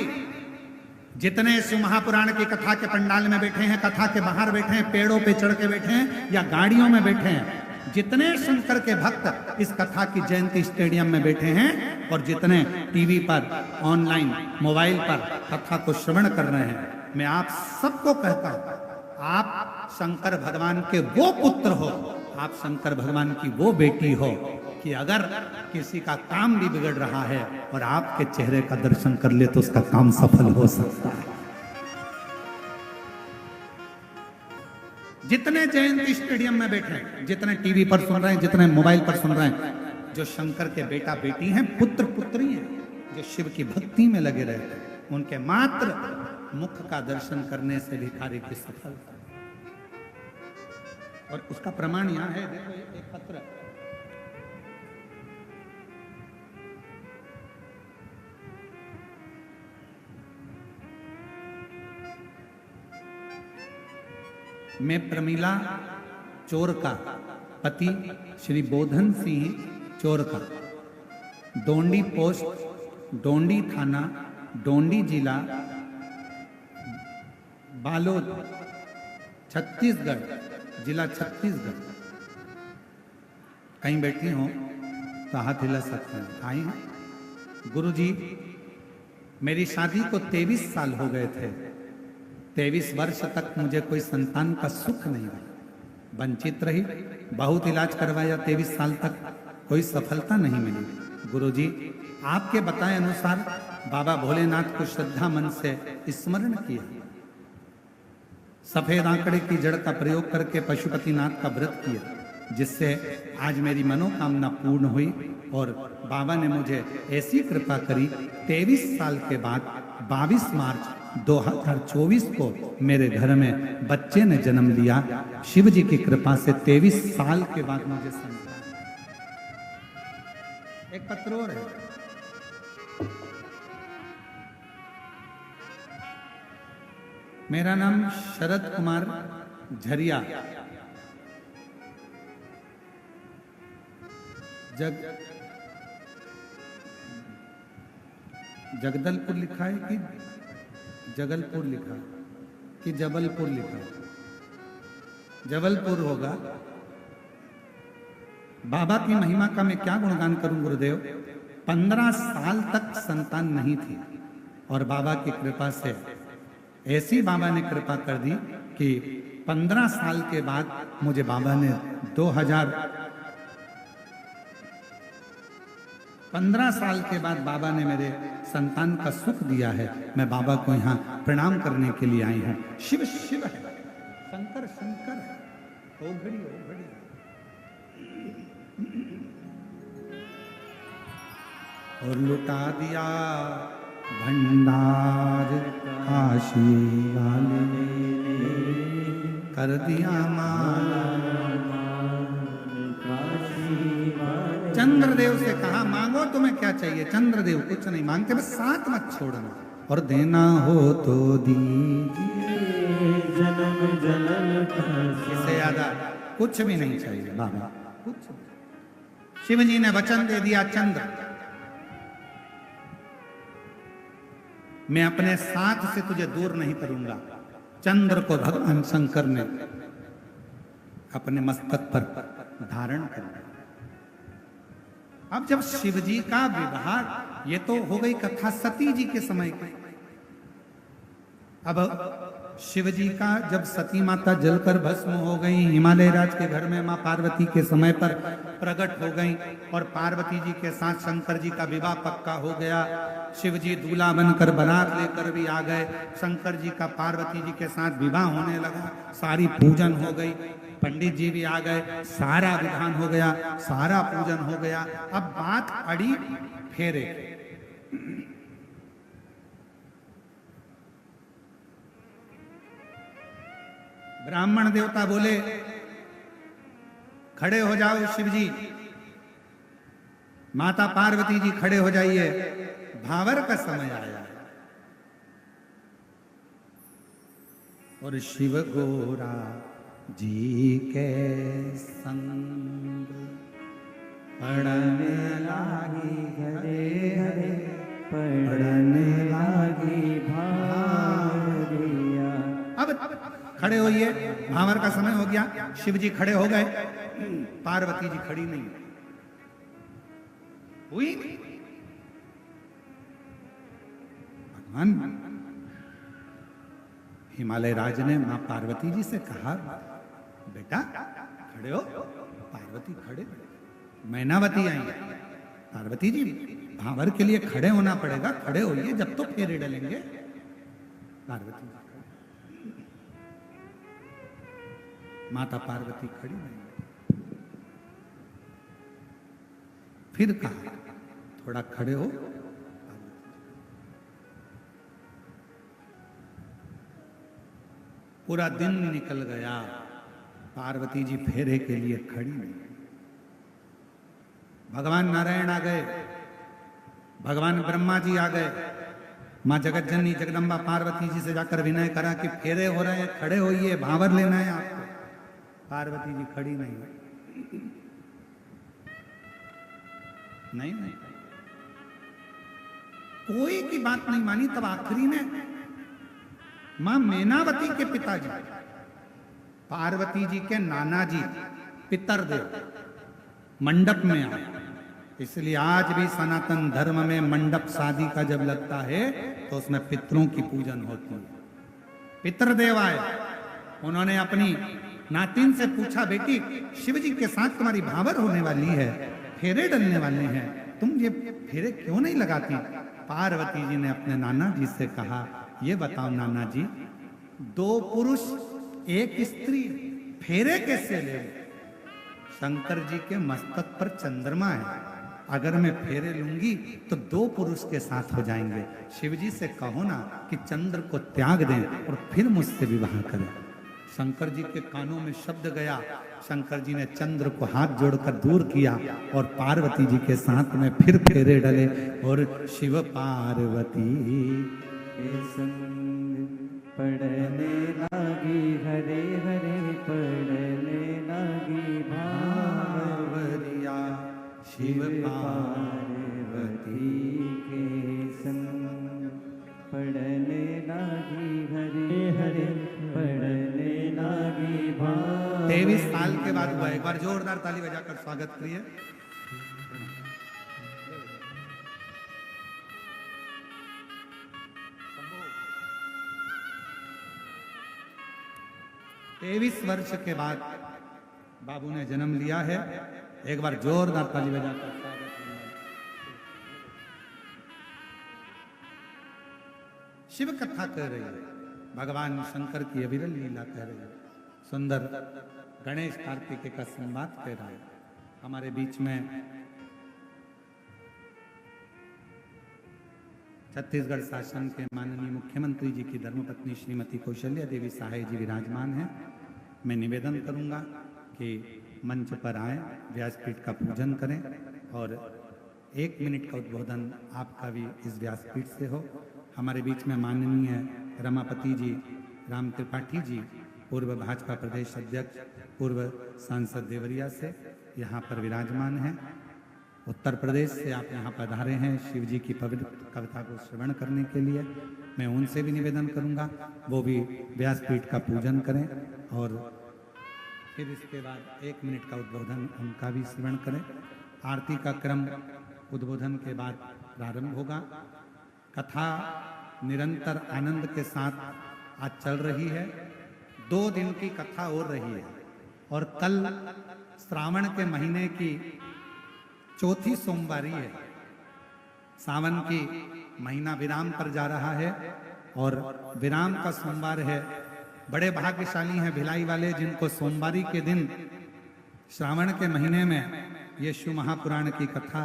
जितने शिव महापुराण की कथा के पंडाल में बैठे हैं, कथा के बाहर बैठे हैं, पेड़ों पे चढ़ के बैठे हैं या गाड़ियों में बैठे हैं, जितने शंकर के भक्त इस कथा की जयंती स्टेडियम में बैठे हैं और जितने टीवी पर ऑनलाइन मोबाइल पर कथा को श्रवण कर रहे हैं, मैं आप सबको कहता हूं आप शंकर भगवान के वो पुत्र हो, आप शंकर भगवान की वो बेटी हो कि अगर किसी का काम भी बिगड़ रहा है और आपके चेहरे का दर्शन कर ले तो उसका काम सफल हो सकता है। जितने जयंती स्टेडियम में बैठे हैं, जितने टीवी पर सुन रहे हैं, जितने मोबाइल पर सुन रहे हैं, जो शंकर के बेटा बेटी हैं, पुत्र पुत्री हैं, जो शिव की भक्ति में लगे रहते हैं, उनके मात्र मुख का दर्शन करने से भी कार्य की सफलता। और उसका प्रमाण यहां है, देखो एक पत्र मैं प्रमीला चोर का पति श्री बोधन सिंह चोर का, डोंडी पोस्ट, डोंडी थाना, डोंडी जिला, बालोद, छत्तीसगढ़, जिला छत्तीसगढ़। कहीं बैठी हो तो हाथ हिला सकते हैं। आई हैं गुरुजी, मेरी शादी को 23 साल हो गए थे। 23 वर्ष तक मुझे कोई संतान का सुख नहीं मिला, वंचित रही, बहुत इलाज करवाया, 23 साल तक कोई सफलता नहीं मिली। गुरुजी आपके बताए अनुसार बाबा भोलेनाथ को श्रद्धा मन से स्मरण किया, सफेद आंकड़े की जड़ का प्रयोग करके पशुपतिनाथ का व्रत किया, जिससे आज मेरी मनोकामना पूर्ण हुई और बाबा ने मुझे ऐसी कृपा करी, 23 साल के बाद 22 मार्च 2024 को मेरे घर में बच्चे ने जन्म लिया। शिव जी की कृपा से 23 साल के बाद मुझे संतान। एक पत्र और है, मेरा नाम शरद कुमार झरिया, जगदलपुर लिखा है कि जगलपुर लिखा है कि जबलपुर लिखा है? जबलपुर होगा। बाबा की महिमा का मैं क्या गुणगान करूं गुरुदेव। 15 साल तक संतान नहीं थी और बाबा की कृपा से ऐसी बाबा ने कृपा कर दी कि 15 साल के बाद मुझे बाबा ने 15 साल के बाद बाबा ने मेरे संतान का सुख दिया है। मैं बाबá को यहाँ प्रणाम करने के लिए आई हूँ। शिव शिव है, शंकर शंकर है, ओ घड़ी ओ घड़ी। और लुटा दिया भंडार काशी वाले ने, कर दिया माला चंद्रदेव से कहा मांगो तुम्हें क्या चाहिए। चंद्रदेव कुछ नहीं मांगते, बस साथ मत छोड़ना, और देना हो तो दीजिए जन्म जन्म का। इससे ज्यादा कुछ भी नहीं चाहिए बाबा, कुछ। शिव जी ने वचन दे दिया, चंद्र मैं अपने साथ से तुझे दूर नहीं करूंगा। चंद्र को भगवान शंकर ने अपने मस्तक पर धारण कर लिया। अब जब शिव जी का विवाह, ये तो हो गई कथा सती जी के समय की। अब शिव जी का जब सती माता जलकर भस्म हो गई, हिमालय राज के घर में मां पार्वती के समय पर प्रकट हो गई और पार्वती जी के साथ शंकर जी का विवाह पक्का हो गया। शिव जी दूल्हा बनकर बारात लेकर भी आ गए। शंकर जी का पार्वती जी के साथ विवाह होने लगा, सारी पूजन हो गई, पंडित जी भी आ गए, सारा विधान हो गया, सारा पूजन हो गया। अब बात अड़ी फेरे। ब्राह्मण देवता बोले खड़े हो जाओ शिव जी, माता पार्वती जी खड़े हो जाइए, भावर का समय आया है। और शिव गोरा जी के संग पड़ने लागी हरे हरे, पड़ने लागी भावरिया। अब खड़े होइए, भावर का समय हो गया। शिव जी खड़े हो गए, पार्वती जी खड़ी नहीं हुई। भगवान हिमालय राज ने मां पार्वती जी से कहा, बेटा खड़े हो। पार्वती खड़े, मैनावती आई। पार्वती जी भावर के लिए खड़े होना पड़ेगा, खड़े होइए, जब तो फेरे डलेंगे। पार्वती माता पार्वती खड़ी नहीं। फिर कहा थोड़ा खड़े हो। पूरा दिन निकल गया, पार्वती जी फेरे के लिए खड़ी नहीं। भगवान नारायण आ गए, भगवान ब्रह्मा जी आ गए। मां जगत जननी जगदम्बा पार्वती जी से जाकर विनय करा कि फेरे हो रहे हैं, खड़े होइए, भावर लेना है आपको। पार्वती जी खड़ी नहीं नहीं कोई की बात नहीं मानी। तब आखिरी में मां मैनावती के पिताजी, पार्वती जी के नाना जी पितरदेव मंडप में आए। इसलिए आज भी सनातन धर्म में मंडप शादी का जब लगता है तो उसमें पितरों की पूजन होती है। पितरदेव आए, उन्होंने अपनी नातिन से पूछा, बेटी शिव जी के साथ तुम्हारी भावर होने वाली है, फेरे डलने वाले हैं, तुम ये फेरे क्यों नहीं लगाती? पार्वती जी ने अपने नाना जी से कहा, ये बताओ नाना जी, 2 पुरुष 1 स्त्री फेरे कैसे ले? शंकर जी के मस्तक पर चंद्रमा है अगर मैं फेरे लूंगी तो 2 पुरुष के साथ हो जाएंगे। शिव जी से कहो ना कि चंद्र को त्याग दें और फिर मुझसे विवाह करें। शंकर जी के कानों में शब्द गया, शंकर जी ने चंद्र को हाथ जोड़कर दूर किया और पार्वती जी के साथ में फिर फेरे डले और शिव पार्वती के संग पड़ने लागी, हरे हरे पड़ने लागी भावरिया शिव पार्वती के संग पड़ने लागी, हरे हरे पड़ने लागी 23 साल के बाद हुआ। एक बार जोरदार ताली बजाकर स्वागत करिए। तेईस वर्ष के बाद बाबू ने जन्म लिया है। एक बार जोरदार ताली बजाकर स्वागत करिए। शिव कथा कह रही है, भगवान शंकर की अविरल लीला कह रही है, सुंदर गणेश कार्तिकेय का संवाद कह रहा है। हमारे बीच में छत्तीसगढ़ शासन के माननीय मुख्यमंत्री जी की धर्मपत्नी श्रीमती कौशल्या देवी सहाय जी विराजमान हैं। मैं निवेदन करूंगा कि मंच पर आए, व्यासपीठ का पूजन करें और 1 मिनट का उद्बोधन आपका भी इस व्यासपीठ से हो। हमारे बीच में माननीय रमापति जी, राम त्रिपाठी जी, पूर्व भाजपा प्रदेश अध्यक्ष, पूर्व सांसद देवरिया से यहाँ पर विराजमान हैं। उत्तर प्रदेश से आप यहाँ पधारे हैं शिव जी की पवित्र कविता को श्रवण करने के लिए। मैं उनसे भी निवेदन करूँगा वो भी व्यासपीठ का पूजन करें और फिर इसके बाद 1 मिनट का उद्बोधन उनका भी श्रवण करें। आरती का क्रम उद्बोधन के बाद प्रारंभ होगा। कथा निरंतर आनंद के साथ आज चल रही है। 2 दिन की कथा और रही है और कल श्रावण के महीने की चौथी सोमवारी है। सावन की महीना विराम पर जा रहा है और विराम का सोमवार है। बड़े भाग्यशाली हैं भिलाई वाले जिनको सोमवारी के दिन श्रावण के महीने में ये शिव महापुराण की कथा